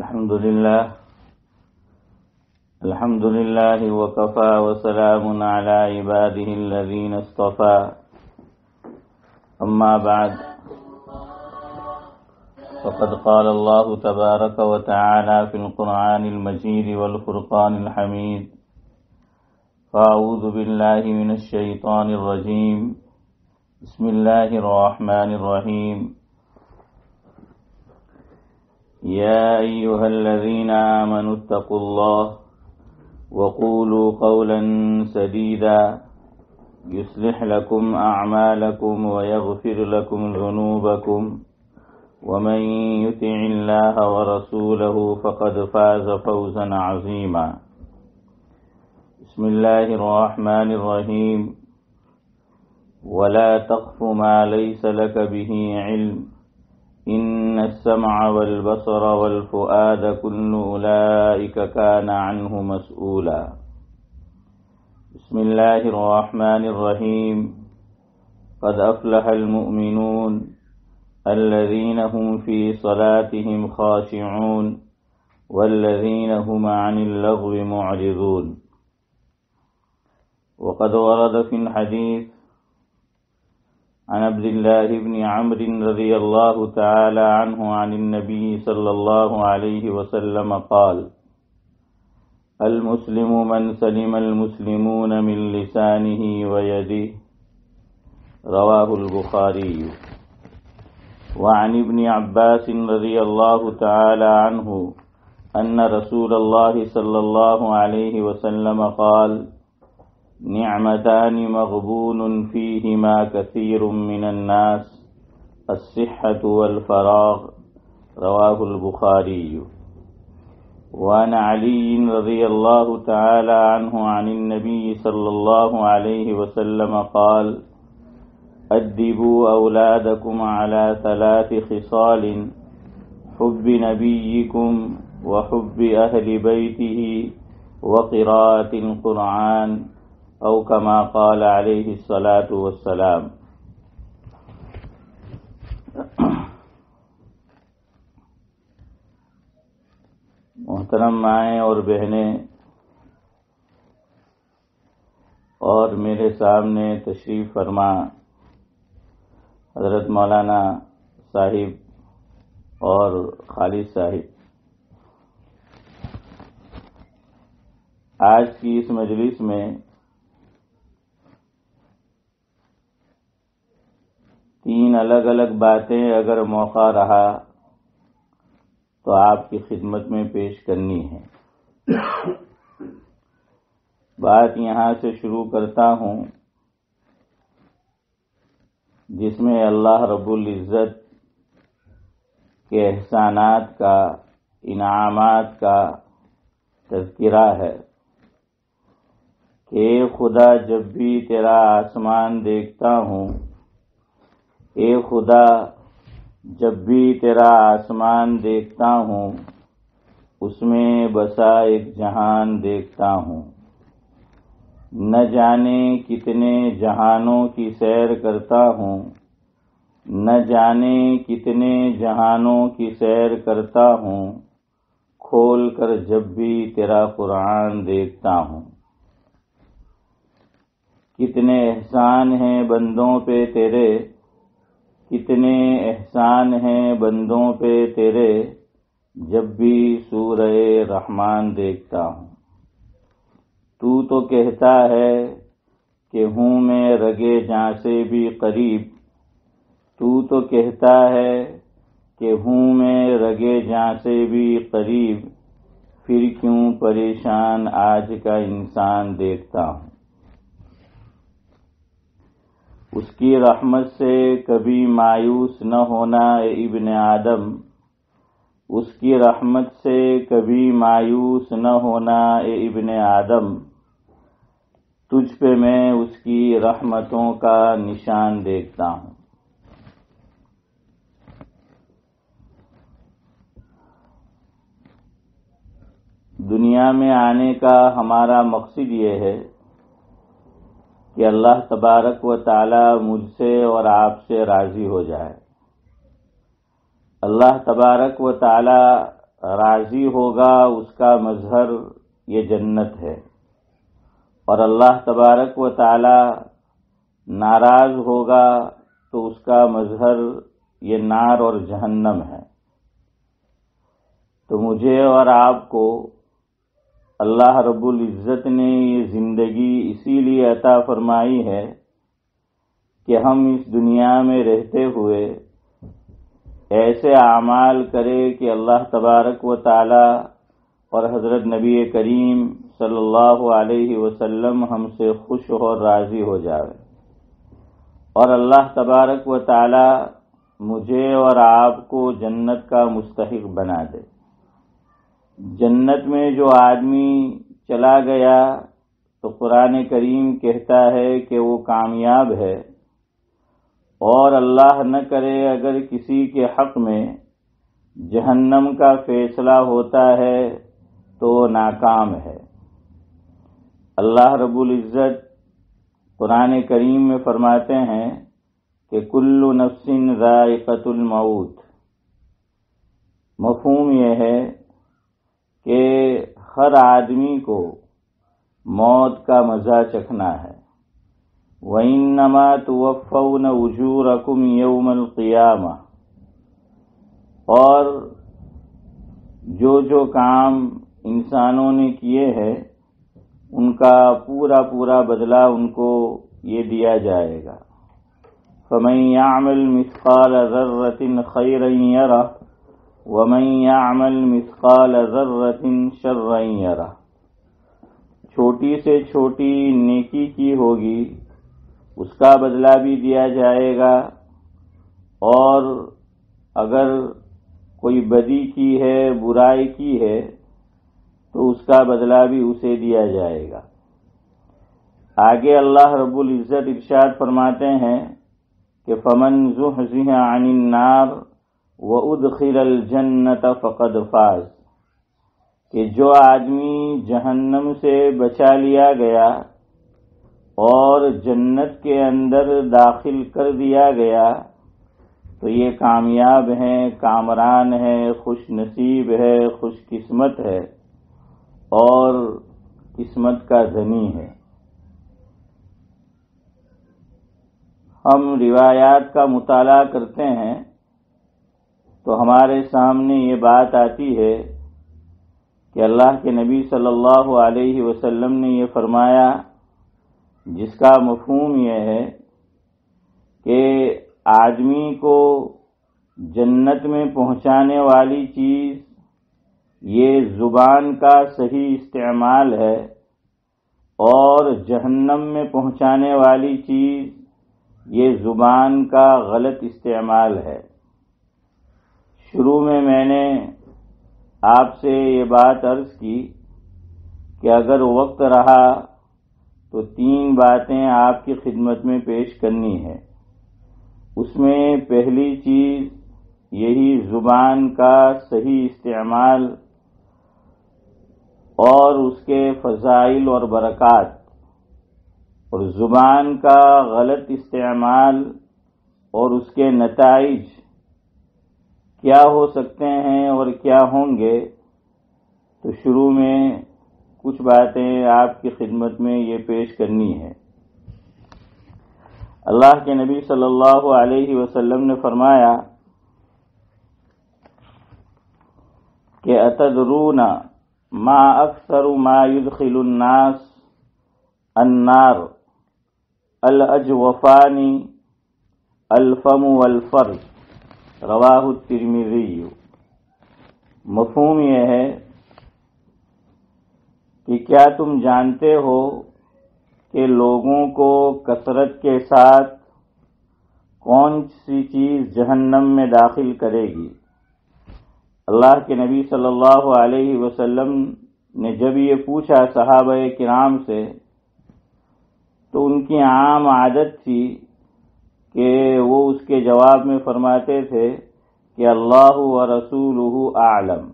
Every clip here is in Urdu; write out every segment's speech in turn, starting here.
الحمد لله وكفى وسلام على عباده الذين اصطفى أما بعد فقد قال الله تبارك وتعالى في القرآن المجيد والفرقان الحميد فأعوذ بالله من الشيطان الرجيم بسم الله الرحمن الرحيم يا أيها الذين آمنوا اتقوا الله وقولوا قولا سديدا يصلح لكم أعمالكم ويغفر لكم ذنوبكم ومن يطع الله ورسوله فقد فاز فوزا عظيما بسم الله الرحمن الرحيم ولا تقف ما ليس لك به علم إن السمع والبصر والفؤاد كل أولئك كان عنه مسؤولا بسم الله الرحمن الرحيم قد أفلح المؤمنون الذين هم في صلاتهم خاشعون والذين هم عن اللغو معرضون وقد ورد في الحديث عن عبد الله بن عمرو رضي الله تعالى عنه عن النبي صلى الله عليه وسلم قال المسلم من سلم المسلمون من لسانه ويده رواه البخاري وعن ابن عباس رضي الله تعالى عنه أن رسول الله صلى الله عليه وسلم قال نعمتان مغبون فيهما كثير من الناس الصحة والفراغ رواه البخاري وعن علي رضي الله تعالى عنه عن النبي صلى الله عليه وسلم قال أدبوا أولادكم على 3 خصال حب نبيكم وحب أهل بيته وقراءة القرآن او کما قال علیہ الصلاۃ والسلام محترم مائیں اور بہنیں اور میرے سامنے تشریف فرما حضرت مولانا صاحب اور خالد صاحب، آج کی اس مجلس میں 3 الگ الگ باتیں اگر موقع رہا تو آپ کی خدمت میں پیش کرنی ہے۔ بات یہاں سے شروع کرتا ہوں جس میں اللہ رب العزت کے احسانات کا، انعامات کا تذکرہ ہے کہ اے خدا جب بھی تیرا آسمان دیکھتا ہوں، اے خدا جب بھی تیرا آسمان دیکھتا ہوں اس میں بسا ایک جہان دیکھتا ہوں، نہ جانے کتنے جہانوں کی سیر کرتا ہوں، نہ جانے کتنے جہانوں کی سیر کرتا ہوں، کھول کر جب بھی تیرا قرآن دیکھتا ہوں۔ کتنے احسان ہیں بندوں پہ تیرے، کتنے احسان ہیں بندوں پہ تیرے، جب بھی سورہ رحمان دیکھتا ہوں۔ تو کہتا ہے کہ ہوں میں رگے جاں سے بھی قریب، تو کہتا ہے کہ ہوں میں رگے جاں سے بھی قریب، پھر کیوں پریشان آج کا انسان دیکھتا ہوں۔ اس کی رحمت سے کبھی مایوس نہ ہونا اے ابن آدم، اس کی رحمت سے کبھی مایوس نہ ہونا اے ابن آدم، تجھ پہ میں اس کی رحمتوں کا نشان دیکھتا ہوں۔ دنیا میں آنے کا ہمارا مقصد یہ ہے کہ اللہ تبارک و تعالی مجھ سے اور آپ سے راضی ہو جائے۔ اللہ تبارک و تعالی راضی ہوگا اس کا مظہر یہ جنت ہے، اور اللہ تبارک و تعالی ناراض ہوگا تو اس کا مظہر یہ نار اور جہنم ہے۔ تو مجھے اور آپ کو اللہ رب العزت نے یہ زندگی اسی لیے عطا فرمائی ہے کہ ہم اس دنیا میں رہتے ہوئے ایسے اعمال کرے کہ اللہ تبارک و تعالی اور حضرت نبی کریم صلی اللہ علیہ وسلم ہم سے خوش اور راضی ہو جائے، اور اللہ تبارک و تعالی مجھے اور آپ کو جنت کا مستحق بنا دے۔ جنت میں جو آدمی چلا گیا تو قرآن کریم کہتا ہے کہ وہ کامیاب ہے، اور اللہ نہ کرے اگر کسی کے حق میں جہنم کا فیصلہ ہوتا ہے تو ناکام ہے۔ اللہ رب العزت قرآن کریم میں فرماتے ہیں کہ کل نفس ذائقۃ الموت۔ مفہوم یہ ہے کہ ہر آدمی کو موت کا مزہ چکھنا ہے۔ وَإِنَّمَا تُوَفَّوْنَ أُجُورَكُمْ يَوْمَ الْقِيَامَةِ، اور جو کام انسانوں نے کیے ہیں ان کا پورا پورا بدلہ ان کو یہ دیا جائے گا۔ فَمَن يَعْمَلْ مِثْقَالَ ذَرَّةٍ خَيْرًا يَرَهُ وَمَن يَعْمَلْ مِثْقَالَ ذَرَّةٍ شَرًّا يَرَهُ۔ چھوٹی سے چھوٹی نیکی کی ہوگی اس کا بدلہ بھی دیا جائے گا، اور اگر کوئی بدی کی ہے، برائی کی ہے، تو اس کا بدلہ بھی اسے دیا جائے گا۔ آگے اللہ رب العزت ارشاد فرماتے ہیں کہ فَمَن زُحْزِحَ عَنِ النَّارِ وَأُدْخِلَ الْجَنَّةَ فَقَدْ فَازَ، کہ جو آدمی جہنم سے بچا لیا گیا اور جنت کے اندر داخل کر دیا گیا تو یہ کامیاب ہیں، کامران ہے، خوش نصیب ہے، خوش قسمت ہے، اور قسمت کا دھنی ہے۔ ہم روایات کا مطالعہ کرتے ہیں تو ہمارے سامنے یہ بات آتی ہے کہ اللہ کے نبی صلی اللہ علیہ وسلم نے یہ فرمایا، جس کا مفہوم یہ ہے کہ آدمی کو جنت میں پہنچانے والی چیز یہ زبان کا صحیح استعمال ہے، اور جہنم میں پہنچانے والی چیز یہ زبان کا غلط استعمال ہے۔ شروع میں نے آپ سے یہ بات عرض کی کہ اگر وقت رہا تو 3 باتیں آپ کی خدمت میں پیش کرنی ہے۔ اس میں پہلی چیز یہی زبان کا صحیح استعمال اور اس کے فضائل اور برکات، اور زبان کا غلط استعمال اور اس کے نتائج کیا ہو سکتے ہیں اور کیا ہوں گے۔ تو شروع میں کچھ باتیں آپ کی خدمت میں یہ پیش کرنی ہے۔ اللہ کے نبی صلی اللہ علیہ وسلم نے فرمایا کہ اتدرون ما اکثر ما يدخل الناس النار الاجوفان الفم والفرج، رواہ الترمذی۔ مفہوم یہ ہے کہ کیا تم جانتے ہو کہ لوگوں کو کثرت کے ساتھ کون سی چیز جہنم میں داخل کرے گی؟ اللہ کے نبی صلی اللہ علیہ وسلم نے جب یہ پوچھا صحابہ کرام سے تو ان کی عام عادت تھی کہ وہ اس کے جواب میں فرماتے تھے کہ اللہ و رسولہ اعلم،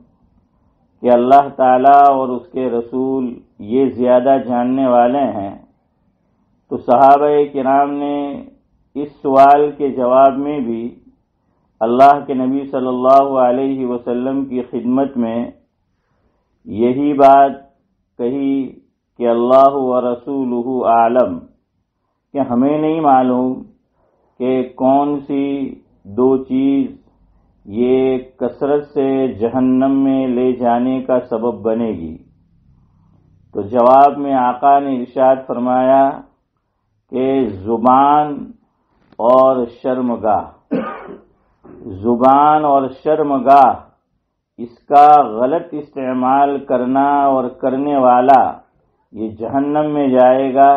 کہ اللہ تعالیٰ اور اس کے رسول یہ زیادہ جاننے والے ہیں۔ تو صحابہ کرام نے اس سوال کے جواب میں بھی اللہ کے نبی صلی اللہ علیہ وسلم کی خدمت میں یہی بات کہی کہ اللہ و رسولہ اعلم، کہ ہمیں نہیں معلوم کہ کون سی دو چیز یہ کثرت سے جہنم میں لے جانے کا سبب بنے گی۔ تو جواب میں آقا نے ارشاد فرمایا کہ زبان اور شرمگاہ، زبان اور شرمگاہ، اس کا غلط استعمال کرنا اور کرنے والا یہ جہنم میں جائے گا،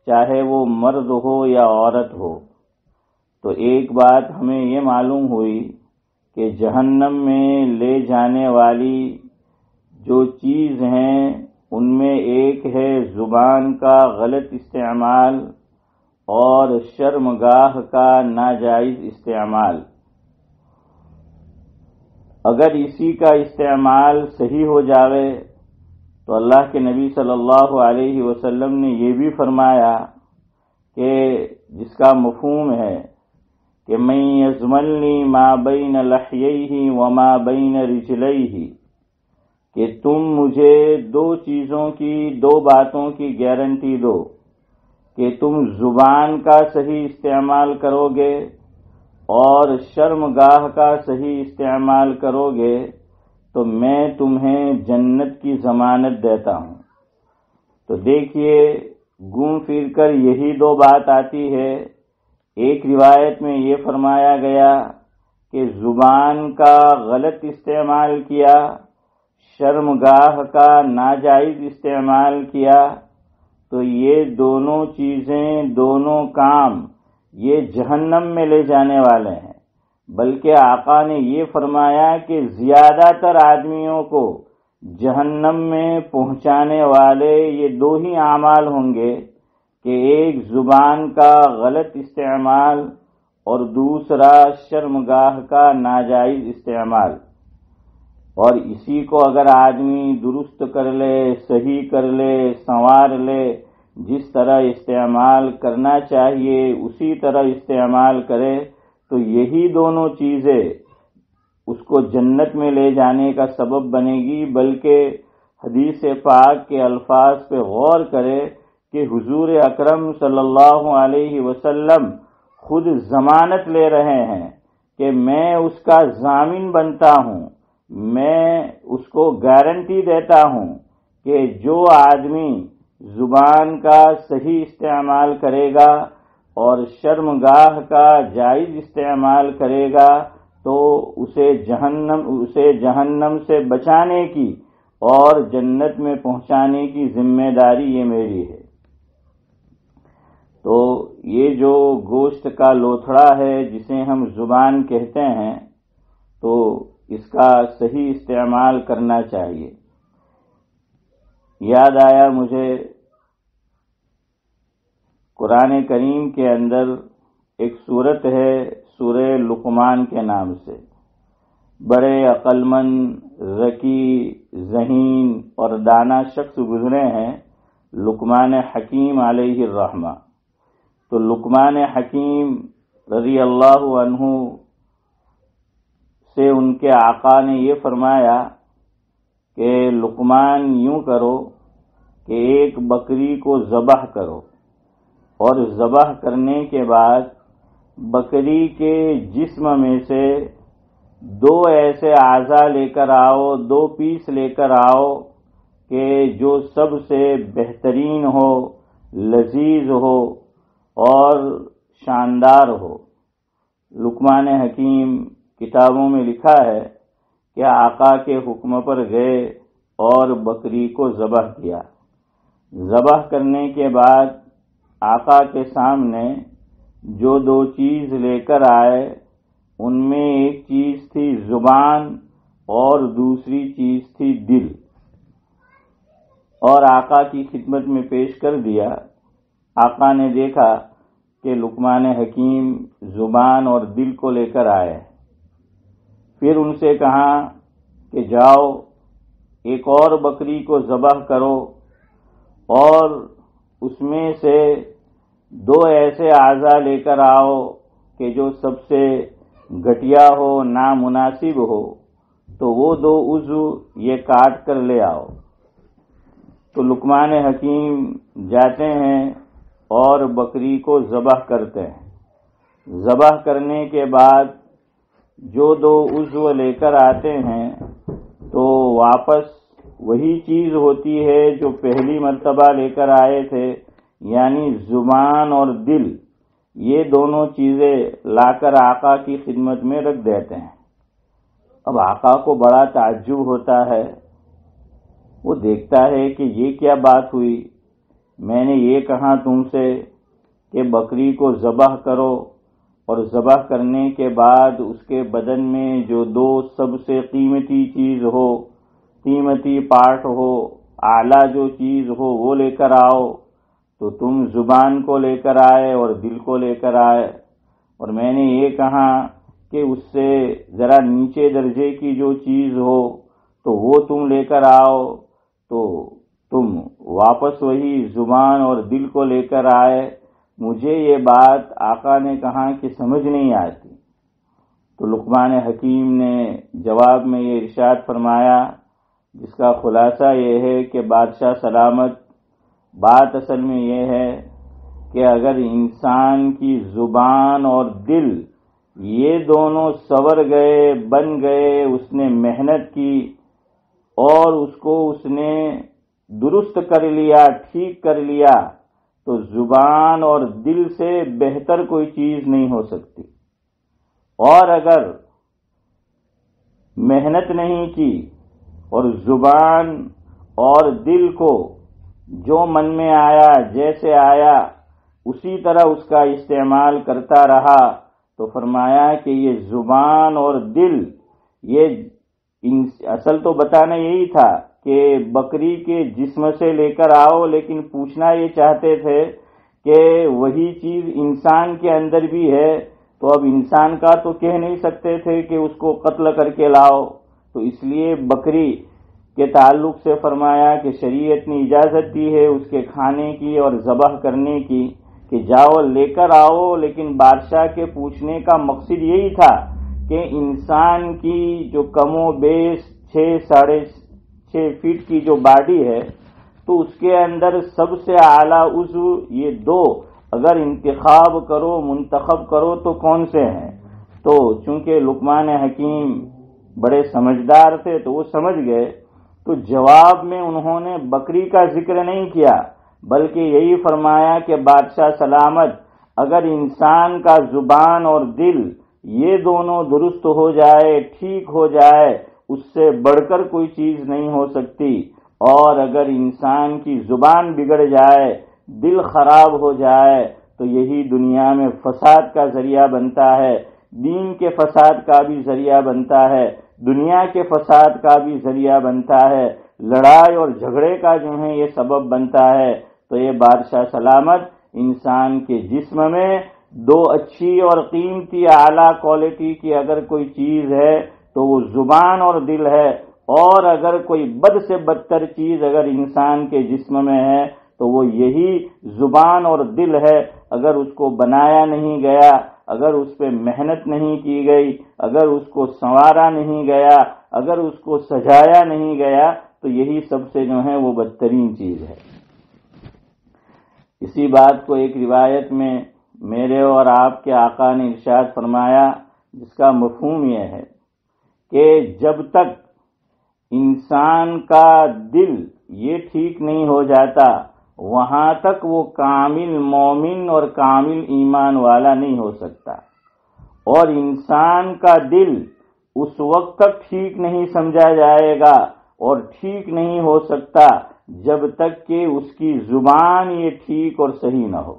چاہے وہ مرد ہو یا عورت ہو۔ تو ایک بات ہمیں یہ معلوم ہوئی کہ جہنم میں لے جانے والی جو چیز ہیں ان میں ایک ہے زبان کا غلط استعمال اور شرمگاہ کا ناجائز استعمال۔ اگر اسی کا استعمال صحیح ہو جاوے تو اللہ کے نبی صلی اللہ علیہ وسلم نے یہ بھی فرمایا کہ جس کا مفہوم ہے کہ من یضمننی ما بین لحییہ وما بین رجلیہ، کہ تم مجھے دو چیزوں کی، دو باتوں کی گارنٹی دو کہ تم زبان کا صحیح استعمال کرو گے اور شرمگاہ کا صحیح استعمال کرو گے تو میں تمہیں جنت کی ضمانت دیتا ہوں۔ تو دیکھیے گھوم پھر کر یہی دو بات آتی ہے۔ ایک روایت میں یہ فرمایا گیا کہ زبان کا غلط استعمال کیا، شرمگاہ کا ناجائز استعمال کیا، تو یہ دونوں چیزیں، دونوں کام یہ جہنم میں لے جانے والے ہیں۔ بلکہ آقا نے یہ فرمایا کہ زیادہ تر آدمیوں کو جہنم میں پہنچانے والے یہ دو ہی اعمال ہوں گے کہ ایک زبان کا غلط استعمال اور دوسرا شرمگاہ کا ناجائز استعمال۔ اور اسی کو اگر آدمی درست کر لے، صحیح کر لے، سنوار لے، جس طرح استعمال کرنا چاہیے اسی طرح استعمال کرے تو یہی دونوں چیزیں اس کو جنت میں لے جانے کا سبب بنے گی۔ بلکہ حدیث پاک کے الفاظ پہ غور کرے کہ حضور اکرم صلی اللہ علیہ وسلم خود ضمانت لے رہے ہیں کہ میں اس کا ضامن بنتا ہوں، میں اس کو گارنٹی دیتا ہوں کہ جو آدمی زبان کا صحیح استعمال کرے گا اور شرمگاہ کا جائز استعمال کرے گا تو اسے جہنم سے بچانے کی اور جنت میں پہنچانے کی ذمہ داری یہ میری ہے۔ تو یہ جو گوشت کا لوتھڑا ہے جسے ہم زبان کہتے ہیں، تو اس کا صحیح استعمال کرنا چاہیے۔ یاد آیا مجھے قرآن کریم کے اندر ایک سورت ہے سورہ لقمان کے نام سے، بڑے عقل مند، ذکی، ذہین اور دانا شخص گزرے ہیں لقمان حکیم علیہ الرحمہ۔ تو لقمان حکیم رضی اللہ عنہ سے ان کے آقا نے یہ فرمایا کہ لقمان یوں کرو کہ ایک بکری کو ذبح کرو اور ذبح کرنے کے بعد بکری کے جسم میں سے دو ایسے اعضاء لے کر آؤ، دو پیس لے کر آؤ کہ جو سب سے بہترین ہو، لذیذ ہو اور شاندار ہو۔ لقمان حکیم کتابوں میں لکھا ہے کہ آقا کے حکم پر گئے اور بکری کو ذبح کیا۔ ذبح کرنے کے بعد آقا کے سامنے جو دو چیز لے کر آئے ان میں ایک چیز تھی زبان اور دوسری چیز تھی دل، اور آقا کی خدمت میں پیش کر دیا۔ آقا نے دیکھا کہ لقمان حکیم زبان اور دل کو لے کر آئے، پھر ان سے کہا کہ جاؤ ایک اور بکری کو ذبح کرو اور اس میں سے دو ایسے اعضاء لے کر آؤ کہ جو سب سے گھٹیا ہو، نامناسب ہو، تو وہ 2 عضو یہ کاٹ کر لے آؤ۔ تو لقمان حکیم جاتے ہیں اور بکری کو ذبح کرتے ہیں۔ ذبح کرنے کے بعد جو 2 عضو لے کر آتے ہیں تو واپس وہی چیز ہوتی ہے جو پہلی مرتبہ لے کر آئے تھے، یعنی زبان اور دل، یہ دونوں چیزیں لا کر آقا کی خدمت میں رکھ دیتے ہیں۔ اب آقا کو بڑا تعجب ہوتا ہے، وہ دیکھتا ہے کہ یہ کیا بات ہوئی، میں نے یہ کہا تم سے کہ بکری کو ذبح کرو، اور ذبح کرنے کے بعد اس کے بدن میں جو 2 سب سے قیمتی چیز ہو، قیمتی پارٹ ہو، اعلیٰ جو چیز ہو وہ لے کر آؤ، تو تم زبان کو لے کر آئے اور دل کو لے کر آئے، اور میں نے یہ کہا کہ اس سے ذرا نیچے درجے کی جو چیز ہو تو وہ تم لے کر آؤ، تو تم واپس وہی زبان اور دل کو لے کر آئے۔ مجھے یہ بات آقا نے کہا کہ سمجھ نہیں آتی۔ تو لقمان حکیم نے جواب میں یہ ارشاد فرمایا، جس کا خلاصہ یہ ہے کہ بادشاہ سلامت، بات اصل میں یہ ہے کہ اگر انسان کی زبان اور دل یہ دونوں سنور گئے، بن گئے، اس نے محنت کی اور اس کو اس نے درست کر لیا، ٹھیک کر لیا، تو زبان اور دل سے بہتر کوئی چیز نہیں ہو سکتی۔ اور اگر محنت نہیں کی اور زبان اور دل کو جو من میں آیا، جیسے آیا، اسی طرح اس کا استعمال کرتا رہا، تو فرمایا کہ یہ زبان اور دل، یہ اصل تو بتانا یہی تھا کہ بکری کے جسم سے لے کر آؤ، لیکن پوچھنا یہ چاہتے تھے کہ وہی چیز انسان کے اندر بھی ہے، تو اب انسان کا تو کہہ نہیں سکتے تھے کہ اس کو قتل کر کے لاؤ، تو اس لیے بکری کے تعلق سے فرمایا کہ شریعت نے اجازت دی ہے اس کے کھانے کی اور ذبح کرنے کی، کہ جاؤ لے کر آؤ، لیکن بادشاہ کے پوچھنے کا مقصد یہی تھا کہ انسان کی جو کم و بیش 6.5 فٹ کی جو باڈی ہے، تو اس کے اندر سب سے اعلیٰ عضو یہ 2 اگر انتخاب کرو، منتخب کرو تو کون سے ہیں؟ تو چونکہ لقمان حکیم بڑے سمجھدار تھے تو وہ سمجھ گئے، تو جواب میں انہوں نے بکری کا ذکر نہیں کیا، بلکہ یہی فرمایا کہ بادشاہ سلامت، اگر انسان کا زبان اور دل یہ دونوں درست ہو جائے، ٹھیک ہو جائے، اس سے بڑھ کر کوئی چیز نہیں ہو سکتی، اور اگر انسان کی زبان بگڑ جائے، دل خراب ہو جائے، تو یہی دنیا میں فساد کا ذریعہ بنتا ہے، دین کے فساد کا بھی ذریعہ بنتا ہے، دنیا کے فساد کا بھی ذریعہ بنتا ہے، لڑائی اور جھگڑے کا جو ہے یہ سبب بنتا ہے۔ تو یہ بادشاہ سلامت انسان کے جسم میں 2 اچھی اور قیمتی اعلیٰ کوالٹی کی اگر کوئی چیز ہے تو وہ زبان اور دل ہے، اور اگر کوئی بد سے بدتر چیز اگر انسان کے جسم میں ہے تو وہ یہی زبان اور دل ہے۔ اگر اس کو بنایا نہیں گیا، اگر اس پہ محنت نہیں کی گئی، اگر اس کو سنوارا نہیں گیا، اگر اس کو سجایا نہیں گیا، تو یہی سب سے جو ہے وہ بدترین چیز ہے۔ اسی بات کو ایک روایت میں میرے اور آپ کے آقا نے ارشاد فرمایا، جس کا مفہوم یہ ہے کہ جب تک انسان کا دل یہ ٹھیک نہیں ہو جاتا، وہاں تک وہ کامل مومن اور کامل ایمان والا نہیں ہو سکتا، اور انسان کا دل اس وقت تک ٹھیک نہیں سمجھا جائے گا اور ٹھیک نہیں ہو سکتا جب تک کہ اس کی زبان یہ ٹھیک اور صحیح نہ ہو۔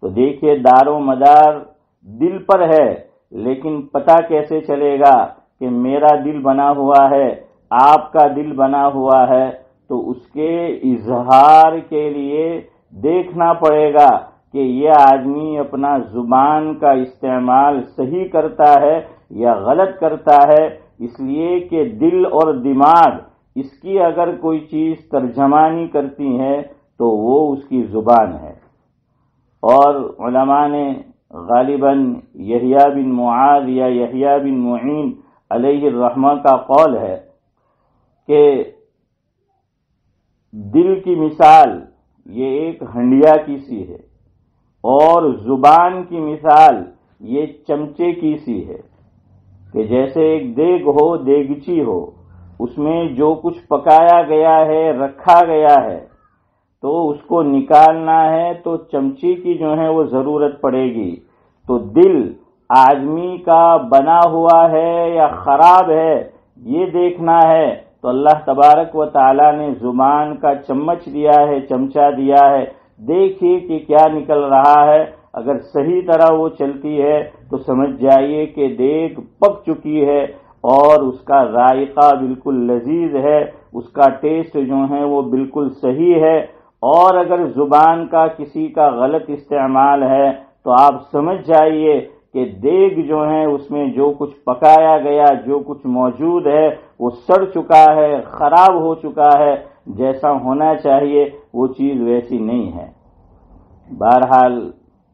تو دیکھیے دار و مدار دل پر ہے، لیکن پتہ کیسے چلے گا کہ میرا دل بنا ہوا ہے، آپ کا دل بنا ہوا ہے؟ تو اس کے اظہار کے لیے دیکھنا پڑے گا کہ یہ آدمی اپنا زبان کا استعمال صحیح کرتا ہے یا غلط کرتا ہے، اس لیے کہ دل اور دماغ اس کی اگر کوئی چیز ترجمانی کرتی ہے تو وہ اس کی زبان ہے۔ اور علماء نے غالباً یحییٰ بن معاذ یا یحییٰ بن معین علیہ الرحمہ کا قول ہے کہ دل کی مثال یہ ایک ہنڈیا کی سی ہے اور زبان کی مثال یہ چمچے کی سی ہے، کہ جیسے ایک دیگ ہو، دیگچی ہو، اس میں جو کچھ پکایا گیا ہے، رکھا گیا ہے، تو اس کو نکالنا ہے تو چمچی کی جو ہے وہ ضرورت پڑے گی۔ تو دل آدمی کا بنا ہوا ہے یا خراب ہے یہ دیکھنا ہے تو اللہ تبارک و تعالی نے زبان کا چمچ دیا ہے، چمچہ دیا ہے، دیکھیے کہ کیا نکل رہا ہے۔ اگر صحیح طرح وہ چلتی ہے تو سمجھ جائیے کہ دیگ پک چکی ہے اور اس کا ذائقہ بالکل لذیذ ہے، اس کا ٹیسٹ جو ہے وہ بالکل صحیح ہے۔ اور اگر زبان کا کسی کا غلط استعمال ہے تو آپ سمجھ جائیے کہ دیگ جو ہے اس میں جو کچھ پکایا گیا، جو کچھ موجود ہے وہ سڑ چکا ہے، خراب ہو چکا ہے، جیسا ہونا چاہیے وہ چیز ویسی نہیں ہے۔ بہرحال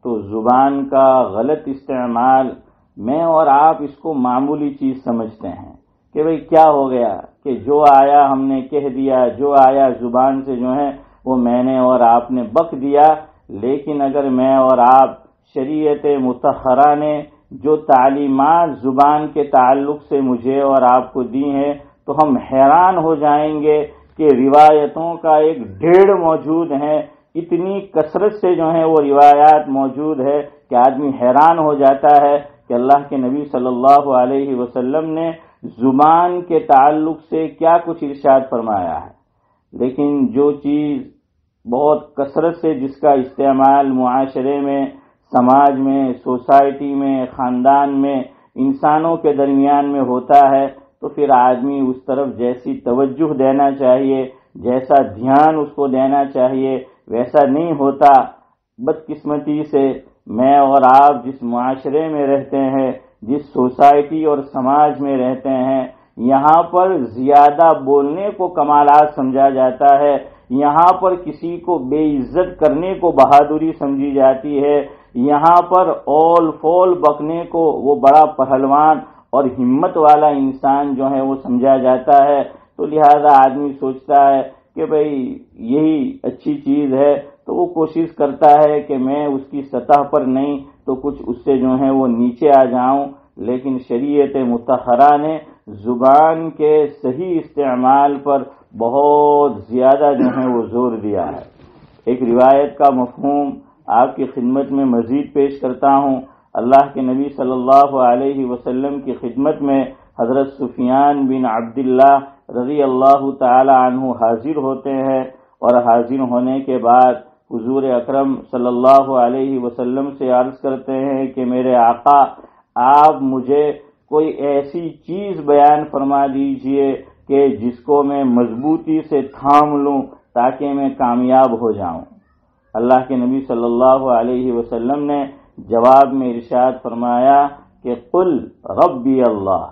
تو زبان کا غلط استعمال میں اور آپ اس کو معمولی چیز سمجھتے ہیں کہ بھئی کیا ہو گیا، کہ جو آیا ہم نے کہہ دیا، جو آیا زبان سے جو ہے وہ میں نے اور آپ نے بک دیا۔ لیکن اگر میں اور آپ شریعت مطہرہ نے جو تعلیمات زبان کے تعلق سے مجھے اور آپ کو دی ہیں تو ہم حیران ہو جائیں گے کہ روایتوں کا ایک ڈھیر موجود ہے، اتنی کثرت سے جو ہے وہ روایات موجود ہے کہ آدمی حیران ہو جاتا ہے کہ اللہ کے نبی صلی اللہ علیہ وسلم نے زبان کے تعلق سے کیا کچھ ارشاد فرمایا ہے۔ لیکن جو چیز بہت کثرت سے جس کا استعمال معاشرے میں، سماج میں، سوسائٹی میں، خاندان میں، انسانوں کے درمیان میں ہوتا ہے تو پھر آدمی اس طرف جیسی توجہ دینا چاہیے، جیسا دھیان اس کو دینا چاہیے ویسا نہیں ہوتا۔ بدقسمتی سے میں اور آپ جس معاشرے میں رہتے ہیں، جس سوسائٹی اور سماج میں رہتے ہیں، یہاں پر زیادہ بولنے کو کمالات سمجھا جاتا ہے، یہاں پر کسی کو بے عزت کرنے کو بہادری سمجھی جاتی ہے، یہاں پر اول فول بکنے کو وہ بڑا پہلوان اور ہمت والا انسان جو ہے وہ سمجھا جاتا ہے۔ تو لہذا آدمی سوچتا ہے کہ بھئی یہی اچھی چیز ہے تو وہ کوشش کرتا ہے کہ میں اس کی سطح پر نہیں تو کچھ اس سے جو ہے وہ نیچے آ جاؤں۔ لیکن شریعت مطہرہ نے زبان کے صحیح استعمال پر بہت زیادہ جو ہے وہ زور دیا ہے۔ ایک روایت کا مفہوم آپ کی خدمت میں مزید پیش کرتا ہوں۔ اللہ کے نبی صلی اللہ علیہ وسلم کی خدمت میں حضرت سفیان بن عبداللہ رضی اللہ تعالی عنہ حاضر ہوتے ہیں، اور حاضر ہونے کے بعد حضور اکرم صلی اللہ علیہ وسلم سے عرض کرتے ہیں کہ میرے آقا، آپ مجھے کوئی ایسی چیز بیان فرما دیجئے کہ جس کو میں مضبوطی سے تھام لوں تاکہ میں کامیاب ہو جاؤں۔ اللہ کے نبی صلی اللہ علیہ وسلم نے جواب میں ارشاد فرمایا کہ قل ربی اللہ،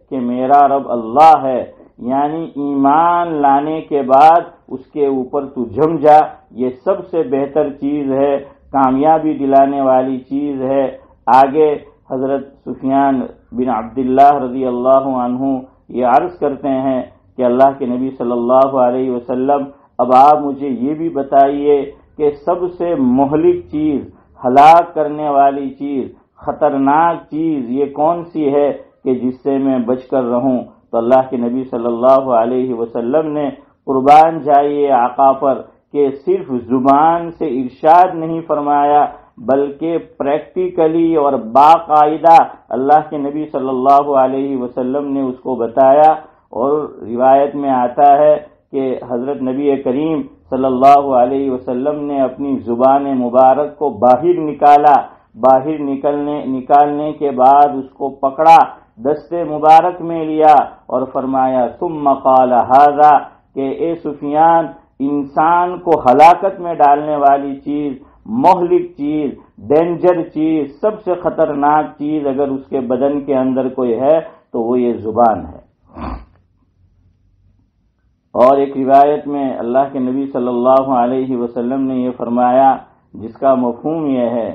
کہ میرا رب اللہ ہے، یعنی ایمان لانے کے بعد اس کے اوپر تو جم جا، یہ سب سے بہتر چیز ہے، کامیابی دلانے والی چیز ہے۔ آگے حضرت سفیان بن عبداللہ رضی اللہ عنہ یہ عرض کرتے ہیں کہ اللہ کے نبی صلی اللہ علیہ وسلم اب آپ مجھے یہ بھی بتائیے کہ سب سے مہلک چیز، ہلاک کرنے والی چیز، خطرناک چیز یہ کون سی ہے کہ جس سے میں بچ کر رہوں؟ تو اللہ کے نبی صلی اللہ علیہ وسلم نے قربان جائیے آقا پر کہ صرف زبان سے ارشاد نہیں فرمایا بلکہ پریکٹیکلی اور باقاعدہ اللہ کے نبی صلی اللہ علیہ وسلم نے اس کو بتایا۔ اور روایت میں آتا ہے کہ حضرت نبی کریم صلی اللہ علیہ وسلم نے اپنی زبان مبارک کو باہر نکالا، باہر نکالنے کے بعد اس کو پکڑا، دست مبارک میں لیا اور فرمایا ثم قال ھذا، کہ اے سفیان، انسان کو ہلاکت میں ڈالنے والی چیز، مہلک چیز، ڈینجر چیز، سب سے خطرناک چیز اگر اس کے بدن کے اندر کوئی ہے تو وہ یہ زبان ہے۔ اور ایک روایت میں اللہ کے نبی صلی اللہ علیہ وسلم نے یہ فرمایا جس کا مفہوم یہ ہے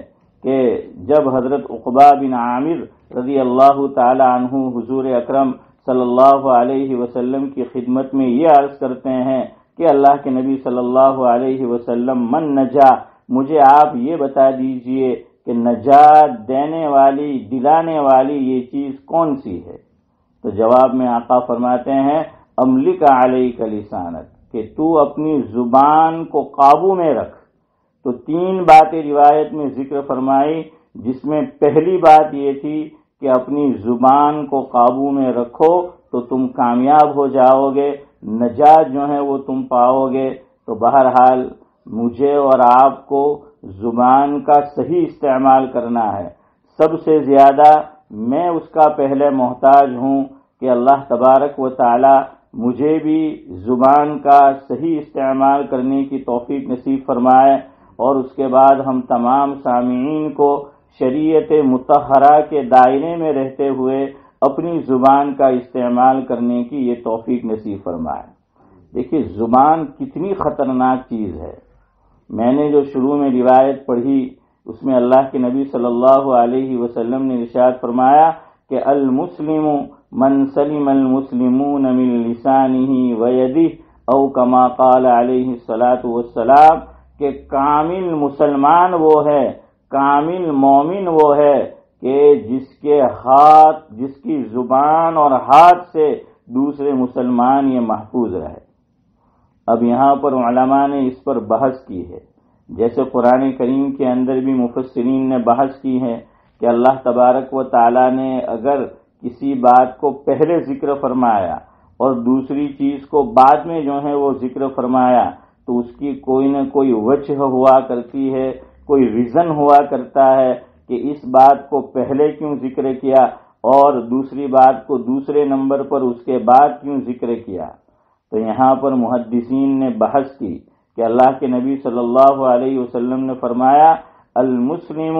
کہ جب حضرت عقبہ بن عامر رضی اللہ تعالی عنہ حضور اکرم صلی اللہ علیہ وسلم کی خدمت میں یہ عرض کرتے ہیں کہ اللہ کے نبی صلی اللہ علیہ وسلم من نجا، مجھے آپ یہ بتا دیجئے کہ نجات دینے والی، دلانے والی یہ چیز کون سی ہے؟ تو جواب میں آقا فرماتے ہیں املک علیک لسانک، کہ تو اپنی زبان کو قابو میں رکھ۔ تو 3 باتیں روایت میں ذکر فرمائی، جس میں پہلی بات یہ تھی کہ اپنی زبان کو قابو میں رکھو تو تم کامیاب ہو جاؤ گے، نجات جو ہے وہ تم پاؤ گے۔ تو بہرحال مجھے اور آپ کو زبان کا صحیح استعمال کرنا ہے۔ سب سے زیادہ میں اس کا پہلے محتاج ہوں کہ اللہ تبارک و تعالی مجھے بھی زبان کا صحیح استعمال کرنے کی توفیق نصیب فرمائے، اور اس کے بعد ہم تمام سامعین کو شریعت مطہرہ کے دائرے میں رہتے ہوئے اپنی زبان کا استعمال کرنے کی یہ توفیق نصیب فرمائے۔ دیکھیے زبان کتنی خطرناک چیز ہے۔ میں نے جو شروع میں روایت پڑھی اس میں اللہ کے نبی صلی اللہ علیہ وسلم نے ارشاد فرمایا کہ المسلم من سلم المسلمون من لسانہ ویدہ، او کما قال علیہ الصلاۃ والسلام، کہ کامل مسلمان وہ ہے، کامل مومن وہ ہے کہ جس کے ہاتھ، جس کی زبان اور ہاتھ سے دوسرے مسلمان یہ محفوظ رہے۔ اب یہاں پر علماء نے اس پر بحث کی ہے، جیسے قرآن کریم کے اندر بھی مفسرین نے بحث کی ہے کہ اللہ تبارک و تعالی نے اگر کسی بات کو پہلے ذکر فرمایا اور دوسری چیز کو بعد میں جو ہے وہ ذکر فرمایا تو اس کی کوئی نہ کوئی وجہ ہوا کرتی ہے، کوئی ریزن ہوا کرتا ہے کہ اس بات کو پہلے کیوں ذکر کیا اور دوسری بات کو دوسرے نمبر پر اس کے بعد کیوں ذکر کیا۔ تو یہاں پر محدثین نے بحث کی کہ اللہ کے نبی صلی اللہ علیہ وسلم نے فرمایا المسلم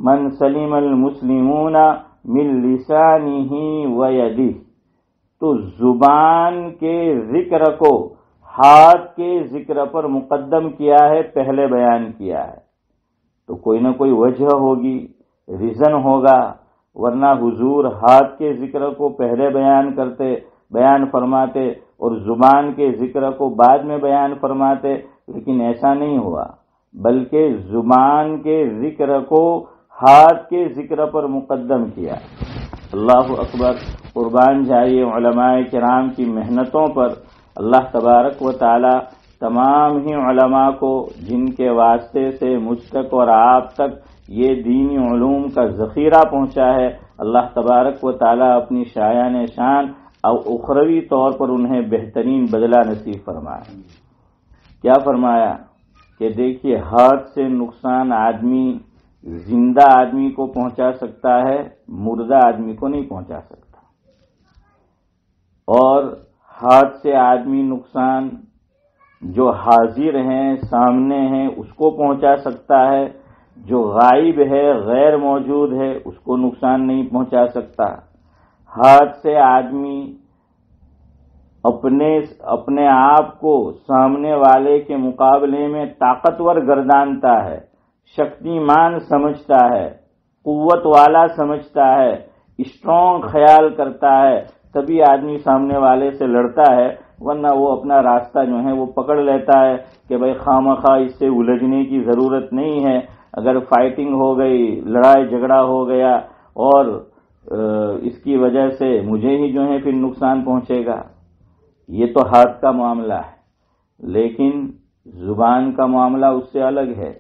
من سلم المسلمون من لسانہ ویدہ، تو زبان کے ذکر کو ہاتھ کے ذکر پر مقدم کیا ہے، پہلے بیان کیا ہے۔ تو کوئی نہ کوئی وجہ ہوگی، ریزن ہوگا، ورنہ حضور ہاتھ کے ذکر کو پہلے بیان فرماتے اور زبان کے ذکر کو بعد میں بیان فرماتے، لیکن ایسا نہیں ہوا، بلکہ زبان کے ذکر کو ہاتھ کے ذکر پر مقدم کیا۔ اللہ اکبر، قربان جائیے علماء کرام کی محنتوں پر۔ اللہ تبارک و تعالی تمام ہی علماء کو جن کے واسطے سے مجھ تک اور آپ تک یہ دینی علوم کا ذخیرہ پہنچا ہے، اللہ تبارک و تعالی اپنی شایان شان اور اخروی طور پر انہیں بہترین بدلہ نصیب فرمائے۔ کیا فرمایا کہ دیکھیے ہاتھ سے نقصان آدمی زندہ آدمی کو پہنچا سکتا ہے، مردہ آدمی کو نہیں پہنچا سکتا، اور ہاتھ سے آدمی نقصان جو حاضر ہیں، سامنے ہیں، اس کو پہنچا سکتا ہے، جو غائب ہے، غیر موجود ہے، اس کو نقصان نہیں پہنچا سکتا۔ ہاتھ سے آدمی اپنے آپ کو سامنے والے کے مقابلے میں طاقتور گردانتا ہے، شکتیمان سمجھتا ہے، قوت والا سمجھتا ہے، اسٹرانگ خیال کرتا ہے، تبھی آدمی سامنے والے سے لڑتا ہے، ورنہ وہ اپنا راستہ جو ہے وہ پکڑ لیتا ہے کہ بھئی خواہ اس سے الجھنے کی ضرورت نہیں ہے، اگر فائٹنگ ہو گئی، لڑائی جھگڑا ہو گیا اور اس کی وجہ سے مجھے ہی جو ہے پھر نقصان پہنچے گا۔ یہ تو ہاتھ کا معاملہ ہے، لیکن زبان کا معاملہ اس سے الگ ہے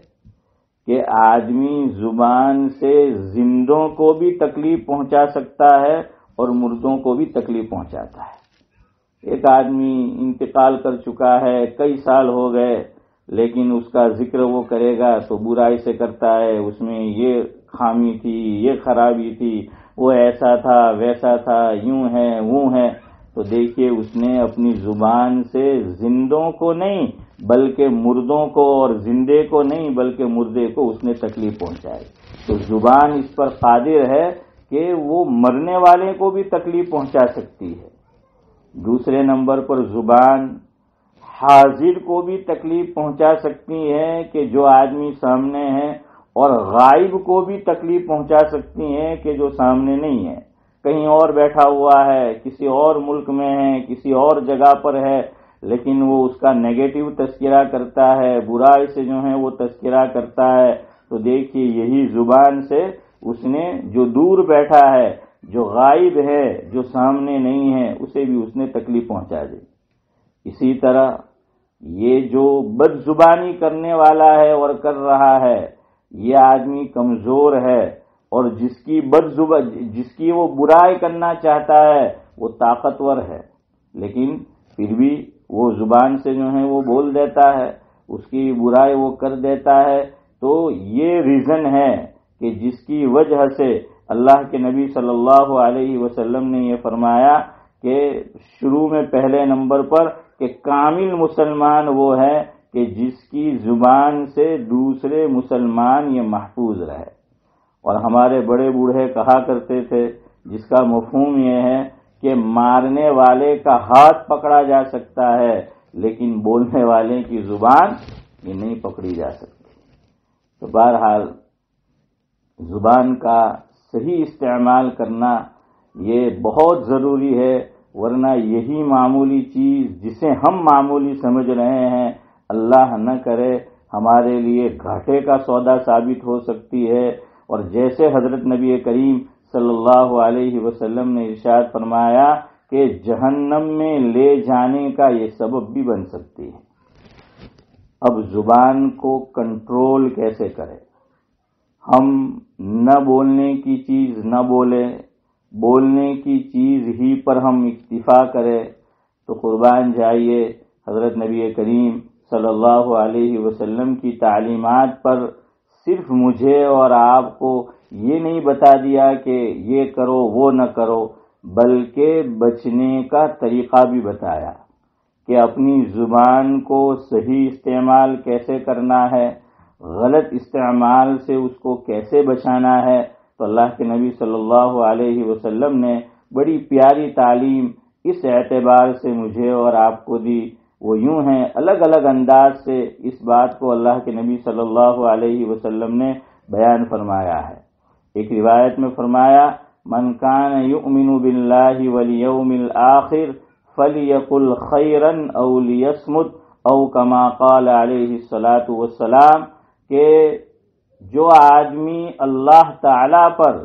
کہ آدمی زبان سے زندوں کو بھی تکلیف پہنچا سکتا ہے اور مردوں کو بھی تکلیف پہنچاتا ہے۔ ایک آدمی انتقال کر چکا ہے، کئی سال ہو گئے، لیکن اس کا ذکر وہ کرے گا تو برائی سے کرتا ہے، اس میں یہ خامی تھی، یہ خرابی تھی، وہ ایسا تھا، ویسا تھا، یوں ہے، وہ ہے۔ تو دیکھیے اس نے اپنی زبان سے زندوں کو نہیں بلکہ مردوں کو، اور زندے کو نہیں بلکہ مردے کو اس نے تکلیف پہنچائی۔ تو زبان اس پر قادر ہے کہ وہ مرنے والے کو بھی تکلیف پہنچا سکتی ہے۔ دوسرے نمبر پر زبان حاضر کو بھی تکلیف پہنچا سکتی ہے کہ جو آدمی سامنے ہے اور غائب کو بھی تکلیف پہنچا سکتی ہیں کہ جو سامنے نہیں ہے، کہیں اور بیٹھا ہوا ہے، کسی اور ملک میں ہے، کسی اور جگہ پر ہے، لیکن وہ اس کا نیگیٹو تذکرہ کرتا ہے، برائی سے جو ہے وہ تذکرہ کرتا ہے، تو دیکھیے یہی زبان سے اس نے جو دور بیٹھا ہے، جو غائب ہے، جو سامنے نہیں ہے، اسے بھی اس نے تکلیف پہنچا دی۔ اسی طرح یہ جو بد زبانی کرنے والا ہے اور کر رہا ہے، یہ آدمی کمزور ہے، اور جس کی وہ برائی کرنا چاہتا ہے وہ طاقتور ہے، لیکن پھر بھی وہ زبان سے جو ہے وہ بول دیتا ہے، اس کی برائی وہ کر دیتا ہے۔ تو یہ ریزن ہے کہ جس کی وجہ سے اللہ کے نبی صلی اللہ علیہ وسلم نے یہ فرمایا کہ شروع میں پہلے نمبر پر کہ کامل مسلمان وہ ہے کہ جس کی زبان سے دوسرے مسلمان یہ محفوظ رہے۔ اور ہمارے بڑے بوڑھے کہا کرتے تھے، جس کا مفہوم یہ ہے کہ مارنے والے کا ہاتھ پکڑا جا سکتا ہے لیکن بولنے والے کی زبان یہ نہیں پکڑی جا سکتی۔ تو بہرحال زبان کا صحیح استعمال کرنا یہ بہت ضروری ہے، ورنہ یہی معمولی چیز جسے ہم معمولی سمجھ رہے ہیں، اللہ نہ کرے ہمارے لیے گھاٹے کا سودا ثابت ہو سکتی ہے، اور جیسے حضرت نبی کریم صلی اللہ علیہ وسلم نے ارشاد فرمایا کہ جہنم میں لے جانے کا یہ سبب بھی بن سکتی ہے۔ اب زبان کو کنٹرول کیسے کریں؟ ہم نہ بولنے کی چیز نہ بولیں، بولنے کی چیز ہی پر ہم اکتفا کریں، تو قربان جائیے حضرت نبی کریم صلی اللہ علیہ وسلم کی تعلیمات پر صرف مجھے اور آپ کو یہ نہیں بتا دیا کہ یہ کرو وہ نہ کرو، بلکہ بچنے کا طریقہ بھی بتایا کہ اپنی زبان کو صحیح استعمال کیسے کرنا ہے، غلط استعمال سے اس کو کیسے بچانا ہے۔ تو اللہ کے نبی صلی اللہ علیہ وسلم نے بڑی پیاری تعلیم اس اعتبار سے مجھے اور آپ کو دی، وہ یوں ہیں الگ الگ انداز سے اس بات کو اللہ کے نبی صلی اللہ علیہ وسلم نے بیان فرمایا ہے۔ ایک روایت میں فرمایا، من کان یؤمن باللہ والیوم الآخر فلیقل خیرا او لیصمت او کما قال علیہ الصلاۃ والسلام، کہ جو آدمی اللہ تعالی پر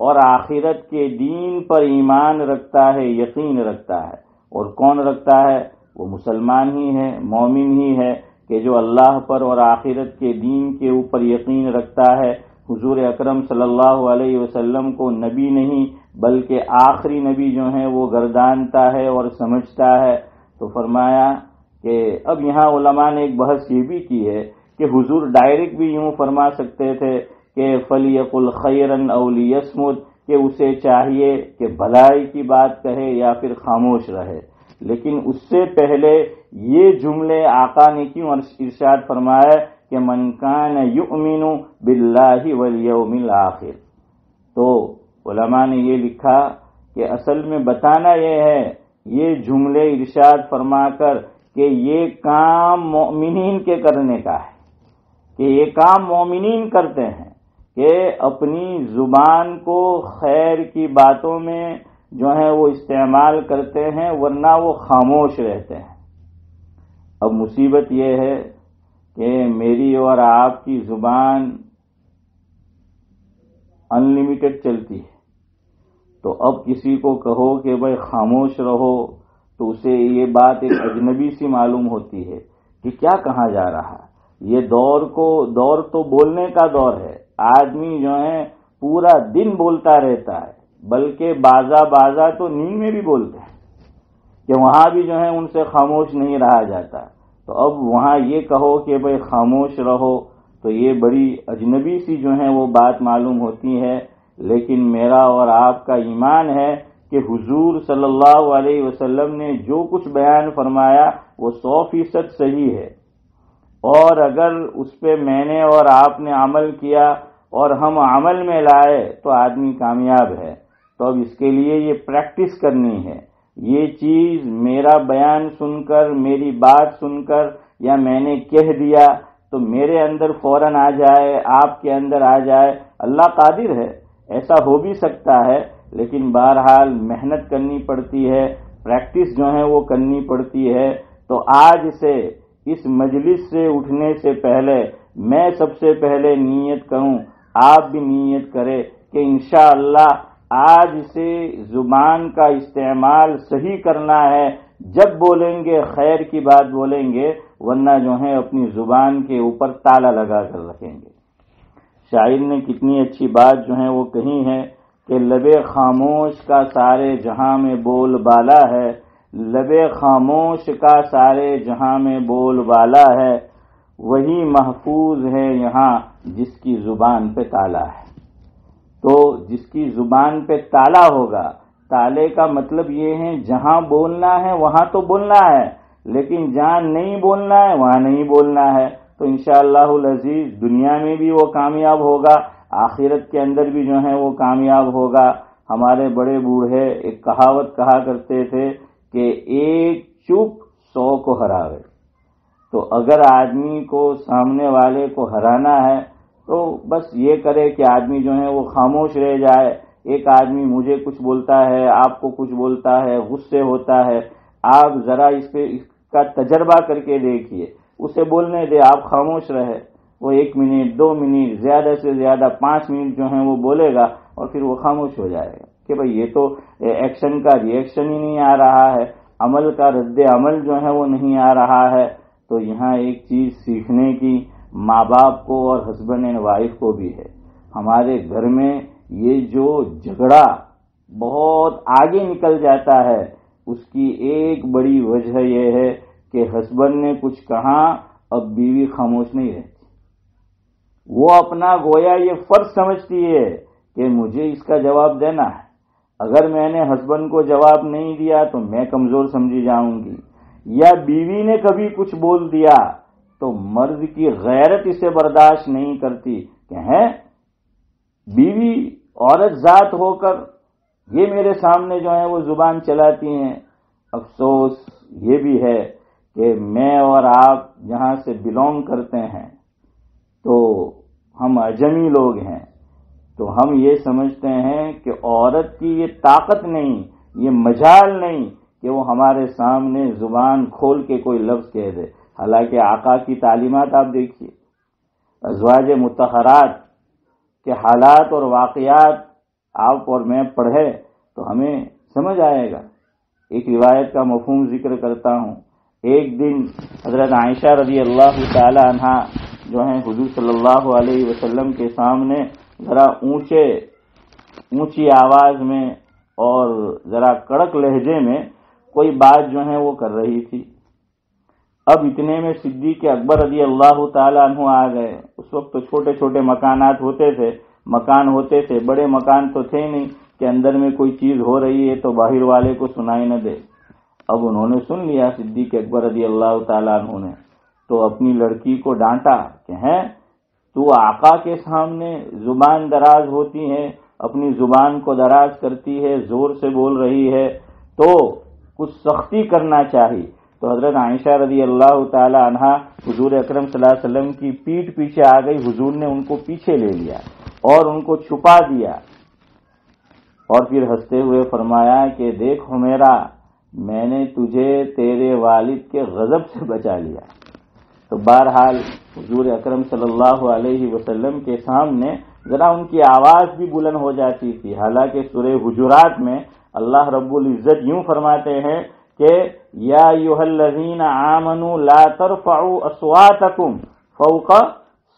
اور آخرت کے دین پر ایمان رکھتا ہے، یقین رکھتا ہے، اور کون رکھتا ہے؟ وہ مسلمان ہی ہے، مومن ہی ہے، کہ جو اللہ پر اور آخرت کے دین کے اوپر یقین رکھتا ہے، حضور اکرم صلی اللہ علیہ وسلم کو نبی نہیں بلکہ آخری نبی جو ہیں وہ گردانتا ہے اور سمجھتا ہے۔ تو فرمایا کہ اب یہاں علماء نے ایک بحث یہ بھی کی ہے کہ حضور ڈائریکٹ بھی یوں فرما سکتے تھے کہ فلیقل خیرا او لیصمت، کہ اسے چاہیے کہ بھلائی کی بات کہے یا پھر خاموش رہے، لیکن اس سے پہلے یہ جملے آقا نے کیوں ارشاد فرمایا کہ من کان یؤمن باللہ والیوم الآخر۔ تو علماء نے یہ لکھا کہ اصل میں بتانا یہ ہے، یہ جملے ارشاد فرما کر کہ یہ کام مومنین کے کرنے کا ہے، کہ یہ کام مومنین کرتے ہیں کہ اپنی زبان کو خیر کی باتوں میں جو ہے وہ استعمال کرتے ہیں، ورنہ وہ خاموش رہتے ہیں۔ اب مصیبت یہ ہے کہ میری اور آپ کی زبان ان لمیٹڈ چلتی ہے، تو اب کسی کو کہو کہ بھائی خاموش رہو تو اسے یہ بات ایک اجنبی سی معلوم ہوتی ہے کہ کیا کہا جا رہا ہے۔ یہ دور تو بولنے کا دور ہے، آدمی جو ہے پورا دن بولتا رہتا ہے، بلکہ بازا تو نیند میں بھی بولتے ہیں کہ وہاں بھی جو ہے ان سے خاموش نہیں رہا جاتا۔ تو اب وہاں یہ کہو کہ بھئی خاموش رہو تو یہ بڑی اجنبی سی جو ہے وہ بات معلوم ہوتی ہے، لیکن میرا اور آپ کا ایمان ہے کہ حضور صلی اللہ علیہ وسلم نے جو کچھ بیان فرمایا وہ 100% صحیح ہے، اور اگر اس پہ میں نے اور آپ نے عمل کیا اور ہم عمل میں لائے تو آدمی کامیاب ہے۔ تو اب اس کے لیے یہ پریکٹس کرنی ہے، یہ چیز میرا بیان سن کر، میری بات سن کر، یا میں نے کہہ دیا تو میرے اندر فوراً آ جائے، آپ کے اندر آ جائے، اللہ قادر ہے، ایسا ہو بھی سکتا ہے، لیکن بہرحال محنت کرنی پڑتی ہے، پریکٹس جو ہے وہ کرنی پڑتی ہے۔ تو آج سے اس مجلس سے اٹھنے سے پہلے میں سب سے پہلے نیت کروں، آپ بھی نیت کریں کہ انشاءاللہ آج سے زبان کا استعمال صحیح کرنا ہے، جب بولیں گے خیر کی بات بولیں گے، ورنہ جو ہے اپنی زبان کے اوپر تالا لگا کر رکھیں گے۔ شاعر نے کتنی اچھی بات جو ہے وہ کہی ہے کہ لب خاموش کا سارے جہاں میں بول بالا ہے، لب خاموش کا سارے جہاں میں بول بالا ہے، وہی محفوظ ہے یہاں جس کی زبان پہ تالا ہے۔ تو جس کی زبان پہ تالا ہوگا، تالے کا مطلب یہ ہے جہاں بولنا ہے وہاں تو بولنا ہے، لیکن جہاں نہیں بولنا ہے وہاں نہیں بولنا ہے۔ تو انشاءاللہ العزیز دنیا میں بھی وہ کامیاب ہوگا، آخرت کے اندر بھی جو ہے وہ کامیاب ہوگا۔ ہمارے بڑے بوڑھے ایک کہاوت کہا کرتے تھے کہ ایک چپ 100 کو ہراوے۔ تو اگر آدمی کو سامنے والے کو ہرانا ہے تو بس یہ کرے کہ آدمی جو ہے وہ خاموش رہ جائے۔ ایک آدمی مجھے کچھ بولتا ہے، آپ کو کچھ بولتا ہے، غصے ہوتا ہے، آپ ذرا اس کا تجربہ کر کے دیکھیے، اسے بولنے دے، آپ خاموش رہے، وہ 1 منٹ 2 منٹ زیادہ سے زیادہ 5 منٹ جو ہے وہ بولے گا اور پھر وہ خاموش ہو جائے گا کہ بھئی یہ تو ایکشن کا ریئیکشن ہی نہیں آ رہا ہے، عمل کا رد عمل جو ہے وہ نہیں آ رہا ہے۔ تو یہاں ایک چیز سیکھنے کی ماں باپ کو اور ہسبینڈ اینڈ وائف کو بھی ہے۔ ہمارے گھر میں یہ جو جھگڑا بہت آگے نکل جاتا ہے، اس کی ایک بڑی وجہ یہ ہے کہ ہسبینڈ نے کچھ کہا، اب بیوی خاموش نہیں رہتی، وہ اپنا گویا یہ فرض سمجھتی ہے کہ مجھے اس کا جواب دینا ہے، اگر میں نے ہسبینڈ کو جواب نہیں دیا تو میں کمزور سمجھی جاؤں گی، یا بیوی نے کبھی کچھ بول دیا تو مرد کی غیرت اسے برداشت نہیں کرتی کہ ہیں بیوی عورت ذات ہو کر یہ میرے سامنے جو ہے وہ زبان چلاتی ہیں۔ افسوس یہ بھی ہے کہ میں اور آپ جہاں سے بلونگ کرتے ہیں تو ہم اجمی لوگ ہیں، تو ہم یہ سمجھتے ہیں کہ عورت کی یہ طاقت نہیں، یہ مجال نہیں کہ وہ ہمارے سامنے زبان کھول کے کوئی لفظ کہہ دے۔ حالانکہ آقا کی تعلیمات آپ دیکھیے، ازواج مطہرات کے حالات اور واقعات آپ اور میں پڑھے تو ہمیں سمجھ آئے گا۔ ایک روایت کا مفہوم ذکر کرتا ہوں۔ ایک دن حضرت عائشہ رضی اللہ تعالی عنہا جو ہیں حضور صلی اللہ علیہ وسلم کے سامنے ذرا اونچی آواز میں اور ذرا کڑک لہجے میں کوئی بات جو ہے وہ کر رہی تھی۔ اب اتنے میں صدیق اکبر رضی اللہ تعالی عنہ آ گئے۔ اس وقت تو چھوٹے چھوٹے مکانات ہوتے تھے، بڑے مکان تو تھے نہیں کہ اندر میں کوئی چیز ہو رہی ہے تو باہر والے کو سنائی نہ دے۔ اب انہوں نے سن لیا صدیق اکبر رضی اللہ تعالی عنہ نے، تو اپنی لڑکی کو ڈانٹا کہ تو آقا کے سامنے زبان دراز ہوتی ہے، اپنی زبان کو دراز کرتی ہے، زور سے بول رہی ہے، تو کچھ سختی کرنا چاہیے۔ تو حضرت عائشہ رضی اللہ تعالی عنہ حضور اکرم صلی اللہ علیہ وسلم کی پیٹھ پیچھے آ گئی، حضور نے ان کو پیچھے لے لیا اور ان کو چھپا دیا، اور پھر ہنستے ہوئے فرمایا کہ دیکھ حمیرہ، میں نے تجھے تیرے والد کے غضب سے بچا لیا۔ تو بہرحال حضور اکرم صلی اللہ علیہ وسلم کے سامنے ذرا ان کی آواز بھی بلند ہو جاتی تھی۔ حالانکہ سورہ حجرات میں اللہ رب العزت یوں فرماتے ہیں کہ یا ایھا الذین آمنوا لا ترفعوا اصواتکم فوق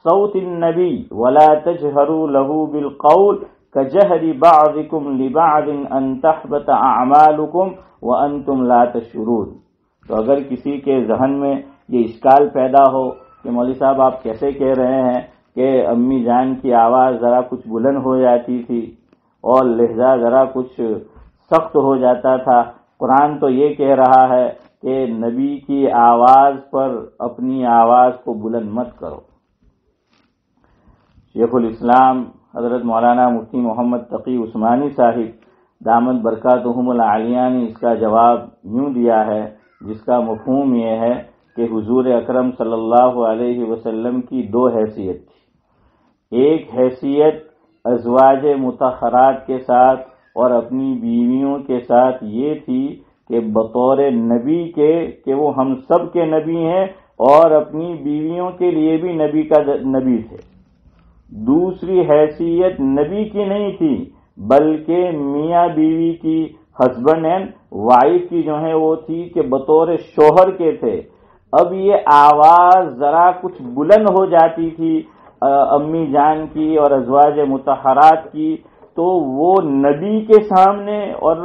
صوت النبی ولا تجہروا له بالقول کجہر بعضکم لبعض ان تحبط اعمالکم وانتم لا تشعرون۔ تو اگر کسی کے ذہن میں یہ اشکال پیدا ہو کہ مولوی صاحب آپ کیسے کہہ رہے ہیں کہ امی جان کی آواز ذرا کچھ بلند ہو جاتی تھی اور لہجہ ذرا کچھ سخت ہو جاتا تھا، قرآن تو یہ کہہ رہا ہے کہ نبی کی آواز پر اپنی آواز کو بلند مت کرو۔ شیخ الاسلام حضرت مولانا مفتی محمد تقی عثمانی صاحب دامت برکاتہم العالیہ نے اس کا جواب یوں دیا ہے، جس کا مفہوم یہ ہے کہ حضور اکرم صلی اللہ علیہ وسلم کی دو حیثیت تھی. ایک حیثیت ازواج مطہرات کے ساتھ اور اپنی بیویوں کے ساتھ یہ تھی کہ بطور نبی کے کہ وہ ہم سب کے نبی ہیں اور اپنی بیویوں کے لیے بھی نبی تھے. دوسری حیثیت نبی کی نہیں تھی بلکہ میاں بیوی کی، ہسبینڈ اینڈ وائف کی جو ہے وہ تھی کہ بطور شوہر کے تھے. اب یہ آواز ذرا کچھ بلند ہو جاتی تھی امی جان کی اور ازواج مطہرات کی، تو وہ نبی کے سامنے اور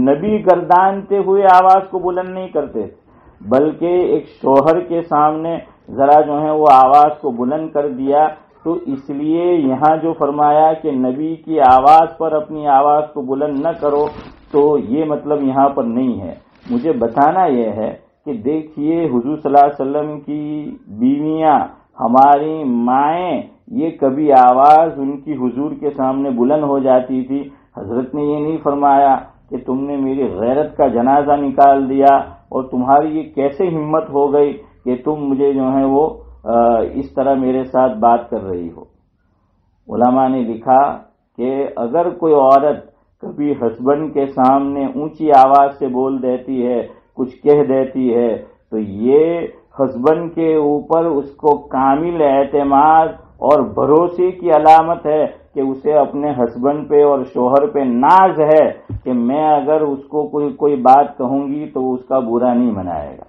نبی گردانتے ہوئے آواز کو بلند نہیں کرتے بلکہ ایک شوہر کے سامنے ذرا جو ہے وہ آواز کو بلند کر دیا. تو اس لیے یہاں جو فرمایا کہ نبی کی آواز پر اپنی آواز کو بلند نہ کرو، تو یہ مطلب یہاں پر نہیں ہے. مجھے بتانا یہ ہے کہ دیکھیے حضور صلی اللہ علیہ وسلم کی بیویاں، ہماری مائیں، یہ کبھی آواز ان کی حضور کے سامنے بلند ہو جاتی تھی. حضرت نے یہ نہیں فرمایا کہ تم نے میری غیرت کا جنازہ نکال دیا اور تمہاری یہ کیسے ہمت ہو گئی کہ تم مجھے جو ہے وہ اس طرح میرے ساتھ بات کر رہی ہو. علماء نے لکھا کہ اگر کوئی عورت کبھی ہسبینڈ کے سامنے اونچی آواز سے بول دیتی ہے، کچھ کہہ دیتی ہے، تو یہ ہسبینڈ کے اوپر اس کو کامل اعتماد اور بھروسے کی علامت ہے کہ اسے اپنے ہسبینڈ پہ اور شوہر پہ ناز ہے کہ میں اگر اس کو کوئی بات کہوں گی تو اس کا برا نہیں منائے گا.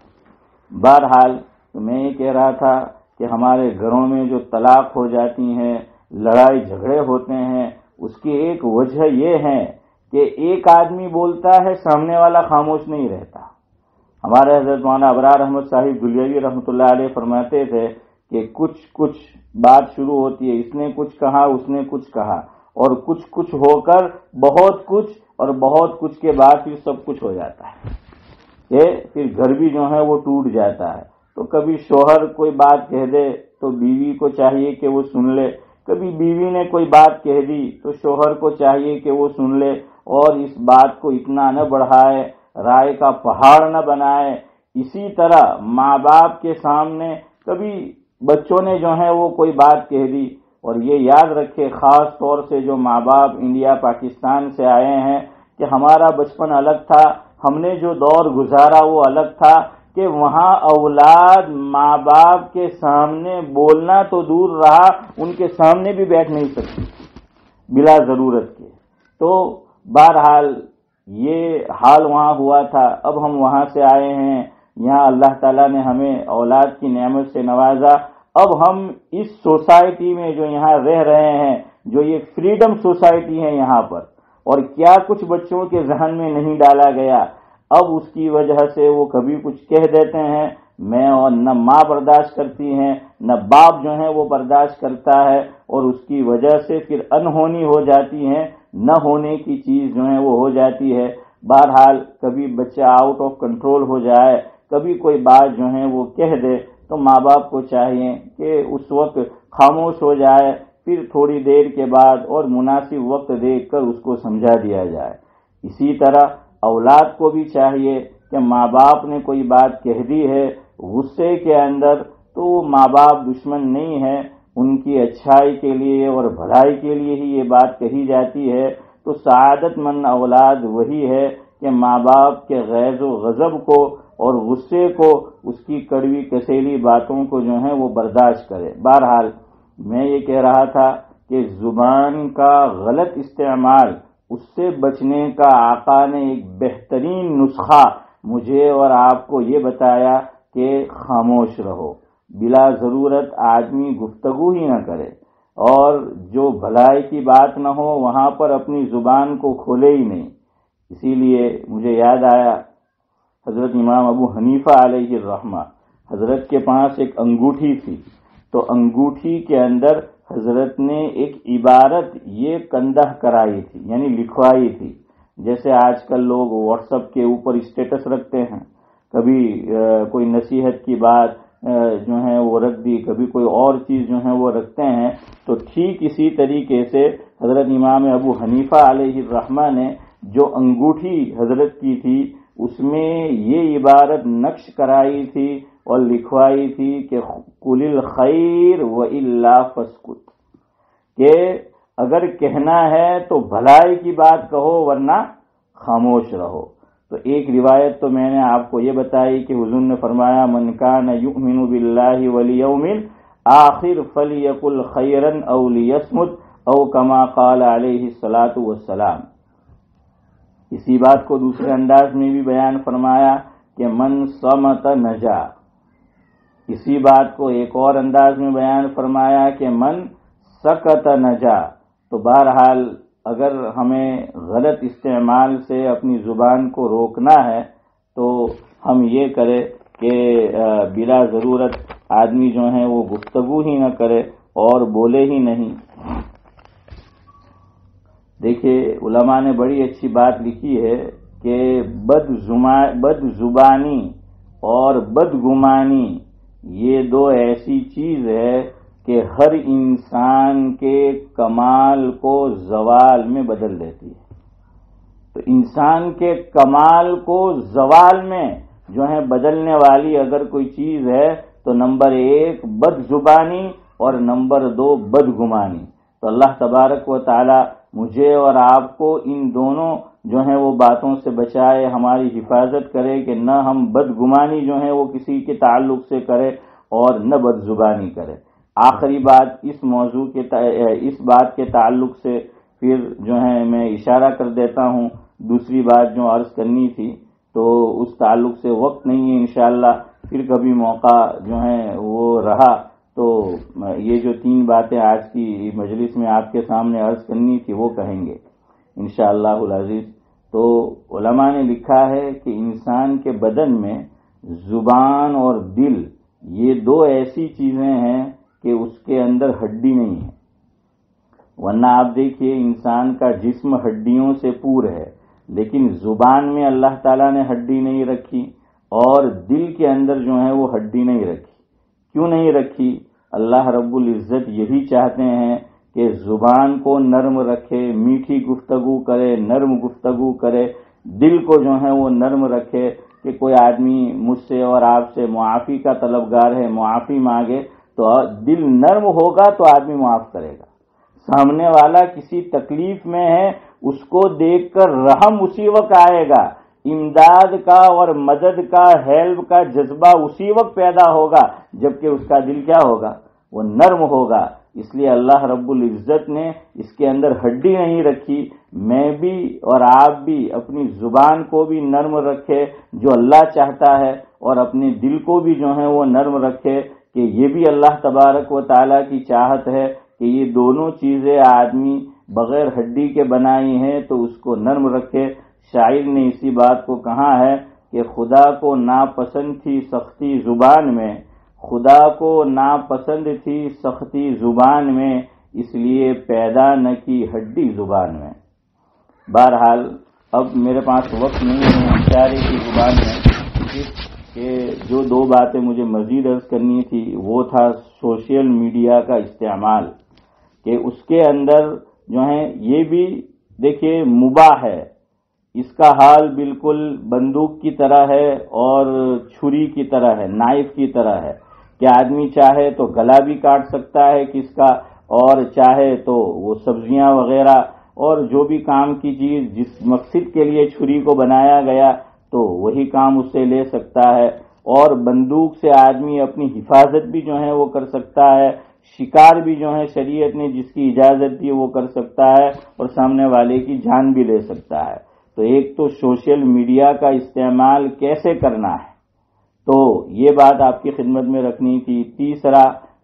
بہرحال میں یہ کہہ رہا تھا کہ ہمارے گھروں میں جو طلاق ہو جاتی ہیں، لڑائی جھگڑے ہوتے ہیں، اس کی ایک وجہ یہ ہے کہ ایک آدمی بولتا ہے، سامنے والا خاموش نہیں رہتا. ہمارے حضرت مولانا ابرار احمد صاحب دھلیوی رحمۃ اللہ علیہ فرماتے تھے کہ کچھ بات شروع ہوتی ہے، اس نے کچھ کہا، اس نے کچھ کہا، اور کچھ ہو کر بہت کچھ، اور بہت کچھ کے بعد پھر سب کچھ ہو جاتا ہے کہ پھر گھر بھی جو ہے وہ ٹوٹ جاتا ہے. تو کبھی شوہر کوئی بات کہہ دے تو بیوی کو چاہیے کہ وہ سن لے، کبھی بیوی نے کوئی بات کہہ دی تو شوہر کو چاہیے کہ وہ سن لے اور اس بات کو اتنا نہ بڑھائے، رائے کا پہاڑ نہ بنائے. اسی طرح ماں باپ کے سامنے کبھی بچوں نے جو ہے وہ کوئی بات کہہ دی، اور یہ یاد رکھے خاص طور سے جو ماں باپ انڈیا پاکستان سے آئے ہیں کہ ہمارا بچپن الگ تھا، ہم نے جو دور گزارا وہ الگ تھا کہ وہاں اولاد ماں باپ کے سامنے بولنا تو دور رہا، ان کے سامنے بھی بیٹھ نہیں سکتی بلا ضرورت کے. تو بہرحال یہ حال وہاں ہوا تھا. اب ہم وہاں سے آئے ہیں، یہاں اللہ تعالیٰ نے ہمیں اولاد کی نعمت سے نوازا. اب ہم اس سوسائٹی میں جو یہاں رہ رہے ہیں، جو یہ فریڈم سوسائٹی ہے یہاں پر، اور کیا کچھ بچوں کے ذہن میں نہیں ڈالا گیا، اب اس کی وجہ سے وہ کبھی کچھ کہہ دیتے ہیں، میں اور نہ ماں برداشت کرتی ہیں نہ باپ جو ہے وہ برداشت کرتا ہے، اور اس کی وجہ سے پھر انہونی ہو جاتی ہیں، نہ ہونے کی چیز جو ہے وہ ہو جاتی ہے. بہرحال کبھی بچہ آؤٹ آف کنٹرول ہو جائے، کبھی کوئی بات جو ہے وہ کہہ دے، تو ماں باپ کو چاہیے کہ اس وقت خاموش ہو جائے، پھر تھوڑی دیر کے بعد اور مناسب وقت دیکھ کر اس کو سمجھا دیا جائے. اسی طرح اولاد کو بھی چاہیے کہ ماں باپ نے کوئی بات کہہ دی ہے غصے کے اندر، تو ماں باپ دشمن نہیں ہے، ان کی اچھائی کے لیے اور بھلائی کے لیے ہی یہ بات کہی جاتی ہے. تو سعادت مند اولاد وہی ہے کہ ماں باپ کے غیظ و غضب کو اور غصے کو، اس کی کڑوی کسیلی باتوں کو جو ہے وہ برداشت کرے. بہرحال میں یہ کہہ رہا تھا کہ زبان کا غلط استعمال، اس سے بچنے کا آقا نے ایک بہترین نسخہ مجھے اور آپ کو یہ بتایا کہ خاموش رہو، بلا ضرورت آدمی گفتگو ہی نہ کرے، اور جو بھلائی کی بات نہ ہو وہاں پر اپنی زبان کو کھولے ہی نہیں. اسی لیے مجھے یاد آیا حضرت امام ابو حنیفہ علیہ الرحمہ، حضرت کے پاس ایک انگوٹھی تھی، تو انگوٹھی کے اندر حضرت نے ایک عبارت یہ کندہ کرائی تھی، یعنی لکھوائی تھی. جیسے آج کل لوگ واٹس ایپ کے اوپر اسٹیٹس رکھتے ہیں، کبھی کوئی نصیحت کی بات جو ہے وہ رکھ دی، کبھی کوئی اور چیز جو ہے وہ رکھتے ہیں. تو ٹھیک اسی طریقے سے حضرت امام ابو حنیفہ علیہ الرحمہ نے جو انگوٹھی حضرت کی تھی، اس میں یہ عبارت نقش کرائی تھی، اور لکھوائی تھی کہ قل الخیر والا فاسکت، کہ اگر کہنا ہے تو بھلائی کی بات کہو ورنہ خاموش رہو۔ تو ایک روایت تو میں نے آپ کو یہ بتائی کہ حضور نے فرمایا من کان یؤمن باللہ والیوم الآخر فلیقل خیرا او لیصمت او کما قال علیہ الصلاۃ والسلام۔ اسی بات کو دوسرے انداز میں بھی بیان فرمایا کہ من صمت نجا۔ اسی بات کو ایک اور انداز میں بیان فرمایا کہ من سکت نجا۔ تو بہرحال اگر ہمیں غلط استعمال سے اپنی زبان کو روکنا ہے تو ہم یہ کریں کہ بلا ضرورت آدمی جو ہیں وہ گفتگو ہی نہ کرے اور بولے ہی نہیں۔ دیکھیے علماء نے بڑی اچھی بات لکھی ہے کہ بد زبانی اور بدگمانی یہ دو ایسی چیز ہے کہ ہر انسان کے کمال کو زوال میں بدل دیتی ہے۔ تو انسان کے کمال کو زوال میں جو ہے بدلنے والی اگر کوئی چیز ہے تو نمبر 1 بد زبانی اور نمبر 2 بدگمانی۔ تو اللہ تبارک و تعالی مجھے اور آپ کو ان دونوں جو ہیں وہ باتوں سے بچائے، ہماری حفاظت کرے کہ نہ ہم بدگمانی جو ہے وہ کسی کے تعلق سے کرے اور نہ بد زبانی کرے۔ آخری بات اس موضوع کے اس بات کے تعلق سے پھر جو ہے میں اشارہ کر دیتا ہوں، دوسری بات جو عرض کرنی تھی تو اس تعلق سے وقت نہیں ہے، انشاءاللہ پھر کبھی موقع جو ہے وہ رہا تو یہ جو 3 باتیں آج کی مجلس میں آپ کے سامنے عرض کرنی تھی وہ کہیں گے انشاءاللہ العزیز۔ تو علماء نے لکھا ہے کہ انسان کے بدن میں زبان اور دل یہ 2 ایسی چیزیں ہیں کہ اس کے اندر ہڈی نہیں ہے، ورنہ آپ دیکھیے انسان کا جسم ہڈیوں سے پور ہے، لیکن زبان میں اللہ تعالیٰ نے ہڈی نہیں رکھی اور دل کے اندر جو ہے وہ ہڈی نہیں رکھی۔ کیوں نہیں رکھی؟ اللہ رب العزت یہی چاہتے ہیں کہ زبان کو نرم رکھے، میٹھی گفتگو کرے، نرم گفتگو کرے، دل کو جو ہے وہ نرم رکھے کہ کوئی آدمی مجھ سے اور آپ سے معافی کا طلبگار ہے، معافی مانگے تو دل نرم ہوگا تو آدمی معاف کرے گا۔ سامنے والا کسی تکلیف میں ہے اس کو دیکھ کر رحم اسی وقت آئے گا، امداد کا اور مدد کا ہیلپ کا جذبہ اسی وقت پیدا ہوگا جبکہ اس کا دل کیا ہوگا؟ وہ نرم ہوگا۔ اس لیے اللہ رب العزت نے اس کے اندر ہڈی نہیں رکھی۔ میں بھی اور آپ بھی اپنی زبان کو بھی نرم رکھے جو اللہ چاہتا ہے، اور اپنے دل کو بھی جو ہے وہ نرم رکھے کہ یہ بھی اللہ تبارک و تعالیٰ کی چاہت ہے کہ یہ دونوں چیزیں آدمی بغیر ہڈی کے بنائی ہیں تو اس کو نرم رکھے۔ شاعر نے اسی بات کو کہا ہے کہ خدا کو ناپسند تھی سختی زبان میں، خدا کو ناپسند تھی سختی زبان میں، اس لیے پیدا نہ کی ہڈی زبان میں۔ بہرحال اب میرے پاس وقت نہیں ہے اشارے کی زبان میں کہ جو 2 باتیں مجھے مزید عرض کرنی تھی وہ تھا سوشل میڈیا کا استعمال، کہ اس کے اندر جو ہے یہ بھی دیکھیے مباح ہے، اس کا حال بالکل بندوق کی طرح ہے اور چھری کی طرح ہے، نائف کی طرح ہے کہ آدمی چاہے تو گلا بھی کاٹ سکتا ہے کس کا، اور چاہے تو وہ سبزیاں وغیرہ اور جو بھی کام کی چیز جس مقصد کے لیے چھری کو بنایا گیا تو وہی کام اس سے لے سکتا ہے، اور بندوق سے آدمی اپنی حفاظت بھی جو ہے وہ کر سکتا ہے، شکار بھی جو ہے شریعت نے جس کی اجازت دی وہ کر سکتا ہے، اور سامنے والے کی جان بھی لے سکتا ہے۔ تو ایک تو سوشل میڈیا کا استعمال کیسے کرنا ہے تو یہ بات آپ کی خدمت میں رکھنی تھی۔ تیسرا،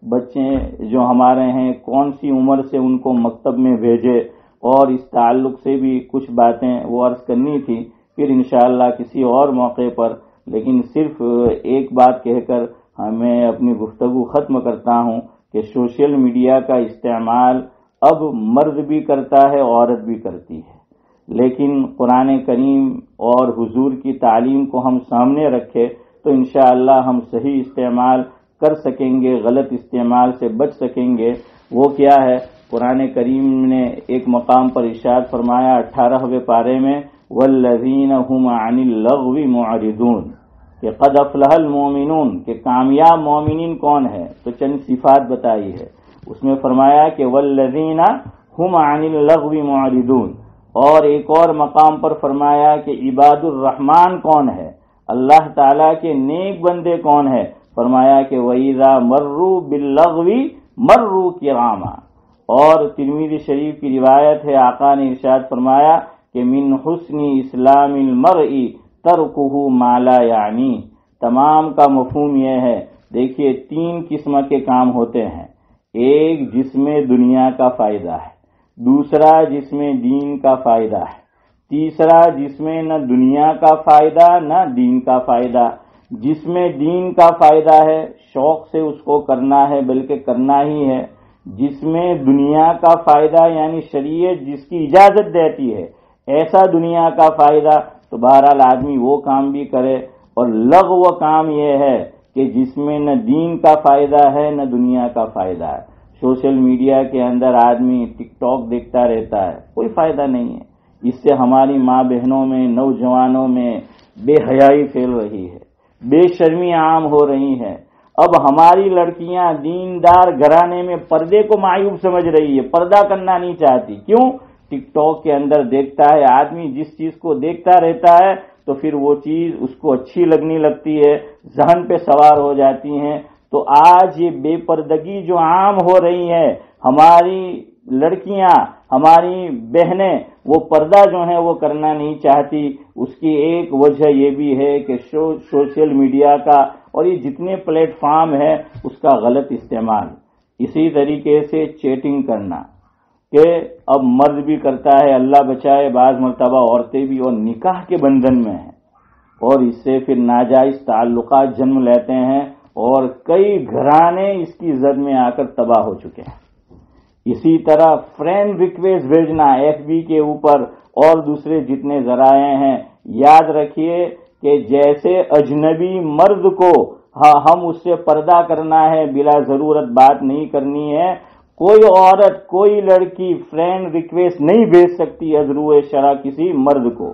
بچے جو ہمارے ہیں کون سی عمر سے ان کو مکتب میں بھیجے، اور اس تعلق سے بھی کچھ باتیں وہ عرض کرنی تھی، پھر انشاءاللہ کسی اور موقع پر، لیکن صرف ایک بات کہہ کر میں اپنی گفتگو ختم کرتا ہوں کہ سوشل میڈیا کا استعمال اب مرد بھی کرتا ہے عورت بھی کرتی ہے، لیکن قرآن کریم اور حضور کی تعلیم کو ہم سامنے رکھے تو انشاءاللہ ہم صحیح استعمال کر سکیں گے، غلط استعمال سے بچ سکیں گے۔ وہ کیا ہے؟ قرآن کریم نے ایک مقام پر ارشاد فرمایا 18ویں پارے میں وَالَّذِينَ هُمْ عَنِ اللَّغْوِ مُعْرِضُونَ، کہ قد افلح المومنون کہ کامیاب مومنین کون ہے، تو چند صفات بتائی ہے. اس میں فرمایا کہ والذین هم عن اللغو معرضون، اور ایک اور مقام پر فرمایا کہ عباد الرحمن کون ہے، اللہ تعالیٰ کے نیک بندے کون ہے، فرمایا کہ وَإِذَا مَرُّوا بِاللَّغْوِ مَرُّوا كِرَامًا. اور ترمذی شریف کی روایت ہے، آقا نے ارشاد فرمایا کہ من حسن اسلام المرء ترکہ ما لا یعنی. تمام کا مفہوم یہ ہے، دیکھیے 3 قسم کے کام ہوتے ہیں. ایک جس میں دنیا کا فائدہ ہے، دوسرا جس میں دین کا فائدہ ہے، تیسرا جس میں نہ دنیا کا فائدہ نہ دین کا فائدہ. جس میں دین کا فائدہ ہے شوق سے اس کو کرنا ہے، بلکہ کرنا ہی ہے. جس میں دنیا کا فائدہ یعنی شریعت جس کی اجازت دیتی ہے ایسا دنیا کا فائدہ، تو بہرحال آدمی وہ کام بھی کرے. اور لغو کام یہ ہے کہ جس میں نہ دین کا فائدہ ہے نہ دنیا کا فائدہ ہے. سوشل میڈیا کے اندر آدمی ٹک ٹاک دیکھتا رہتا ہے، کوئی فائدہ نہیں ہے. اس سے ہماری ماں بہنوں میں، نوجوانوں میں بے حیائی پھیل رہی ہے، بے شرمی عام ہو رہی ہے. اب ہماری لڑکیاں دیندار گھرانے میں پردے کو معیوب سمجھ رہی ہے، پردہ کرنا نہیں چاہتی. کیوں؟ ٹک ٹاک کے اندر دیکھتا ہے آدمی، جس چیز کو دیکھتا رہتا ہے تو پھر وہ چیز اس کو اچھی لگنے لگتی ہے، ذہن پہ سوار ہو جاتی ہیں. تو آج یہ بے پردگی جو عام ہو رہی ہے، ہماری لڑکیاں، ہماری بہنیں وہ پردہ جو ہے وہ کرنا نہیں چاہتی. اس کی ایک وجہ یہ بھی ہے کہ سوشل میڈیا کا اور یہ جتنے پلیٹ فارم ہے اس کا غلط استعمال. اسی طریقے سے چیٹنگ کرنا کہ اب مرد بھی کرتا ہے، اللہ بچائے بعض مرتبہ عورتیں بھی، اور نکاح کے بندھن میں ہیں، اور اس سے پھر ناجائز تعلقات جنم لیتے ہیں، اور کئی گھرانے اس کی زد میں آ کر تباہ ہو چکے ہیں. اسی طرح فرینڈ ریکویسٹ بھیجنا FB کے اوپر اور دوسرے جتنے ذرائع ہیں، یاد رکھیے کہ جیسے اجنبی مرد کو ہم اس سے پردہ کرنا ہے، بلا ضرورت بات نہیں کرنی ہے، کوئی عورت، کوئی لڑکی فرینڈ ریکویسٹ نہیں بھیج سکتی ازروع شرع کسی مرد کو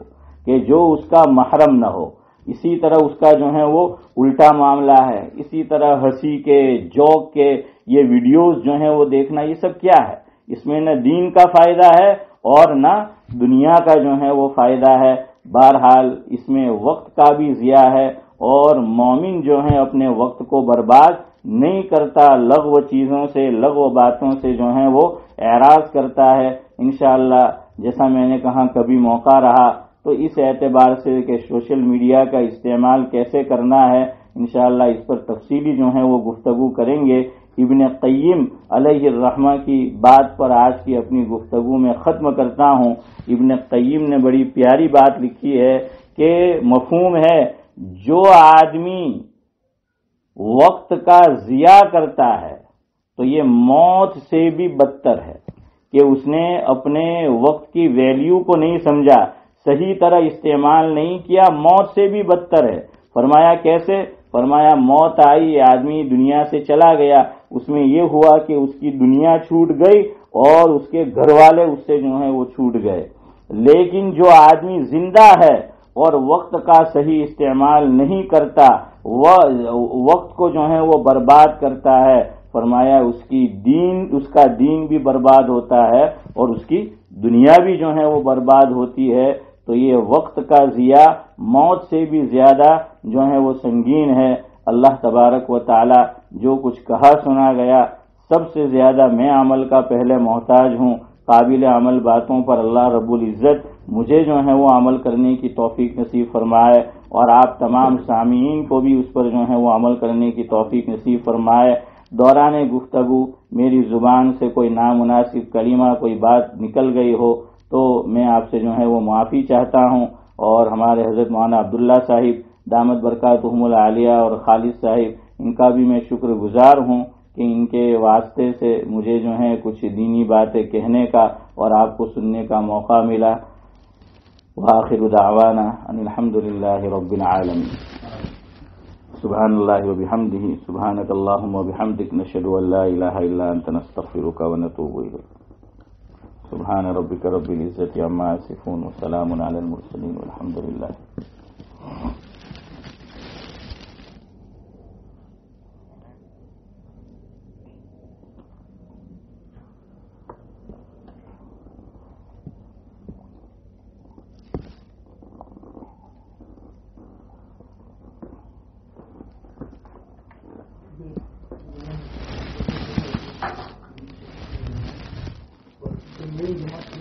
کہ جو اس کا محرم نہ ہو. اسی طرح اس کا جو ہے وہ الٹا معاملہ ہے. اسی طرح ہنسی کے، جوک کے یہ ویڈیوز جو ہیں وہ دیکھنا، یہ سب کیا ہے؟ اس میں نہ دین کا فائدہ ہے اور نہ دنیا کا جو ہے وہ فائدہ ہے. بہرحال اس میں وقت کا بھی ضیاع ہے، اور مومن جو ہے اپنے وقت کو برباد نہیں کرتا، لغو چیزوں سے، لغو باتوں سے جو ہے وہ اعراض کرتا ہے. انشاءاللہ جیسا میں نے کہا کبھی موقع رہا تو اس اعتبار سے کہ سوشل میڈیا کا استعمال کیسے کرنا ہے، انشاءاللہ اس پر تفصیلی جو ہے وہ گفتگو کریں گے. ابن قیم علیہ الرحمہ کی بات پر آج کی اپنی گفتگو میں ختم کرتا ہوں. ابن قیم نے بڑی پیاری بات لکھی ہے کہ مفہوم ہے جو آدمی وقت کا ضیاع کرتا ہے تو یہ موت سے بھی بدتر ہے، کہ اس نے اپنے وقت کی ویلیو کو نہیں سمجھا، صحیح طرح استعمال نہیں کیا، موت سے بھی بدتر ہے. فرمایا کیسے؟ فرمایا موت آئی، آدمی دنیا سے چلا گیا، اس میں یہ ہوا کہ اس کی دنیا چھوٹ گئی اور اس کے گھر والے اس سے جو ہیں وہ چھوٹ گئے. لیکن جو آدمی زندہ ہے اور وقت کا صحیح استعمال نہیں کرتا، وہ وقت کو جو ہے وہ برباد کرتا ہے، فرمایا اس کا دین بھی برباد ہوتا ہے اور اس کی دنیا بھی جو ہے وہ برباد ہوتی ہے. تو یہ وقت کا ضیاع موت سے بھی زیادہ جو ہے وہ سنگین ہے. اللہ تبارک و تعالی جو کچھ کہا سنا گیا، سب سے زیادہ میں عمل کا پہلے محتاج ہوں. قابل عمل باتوں پر اللہ رب العزت مجھے جو ہے وہ عمل کرنے کی توفیق نصیب فرمائے، اور آپ تمام سامعین کو بھی اس پر جو ہے وہ عمل کرنے کی توفیق نصیب فرمائے. دوران گفتگو میری زبان سے کوئی نامناسب کلمہ، کوئی بات نکل گئی ہو تو میں آپ سے جو ہے وہ معافی چاہتا ہوں. اور ہمارے حضرت مولانا عبداللہ صاحب دامت برکاتہم العالیہ اور خالد صاحب، ان کا بھی میں شکر گزار ہوں کہ ان کے واسطے سے مجھے جو ہے کچھ دینی باتیں کہنے کا اور آپ کو سننے کا موقع ملا. وآخر دعوانا ان الحمدللہ رب العالمین. سبحان اللہ وبحمدہ، سبحانک اللہم وبحمدک، نشہد ان لا الہ الا انت، نستغفرک ونتوب الیک. سبحان ربک رب العزت عما یصفون وسلام علی المرسلین والحمد للہ. میری جماعت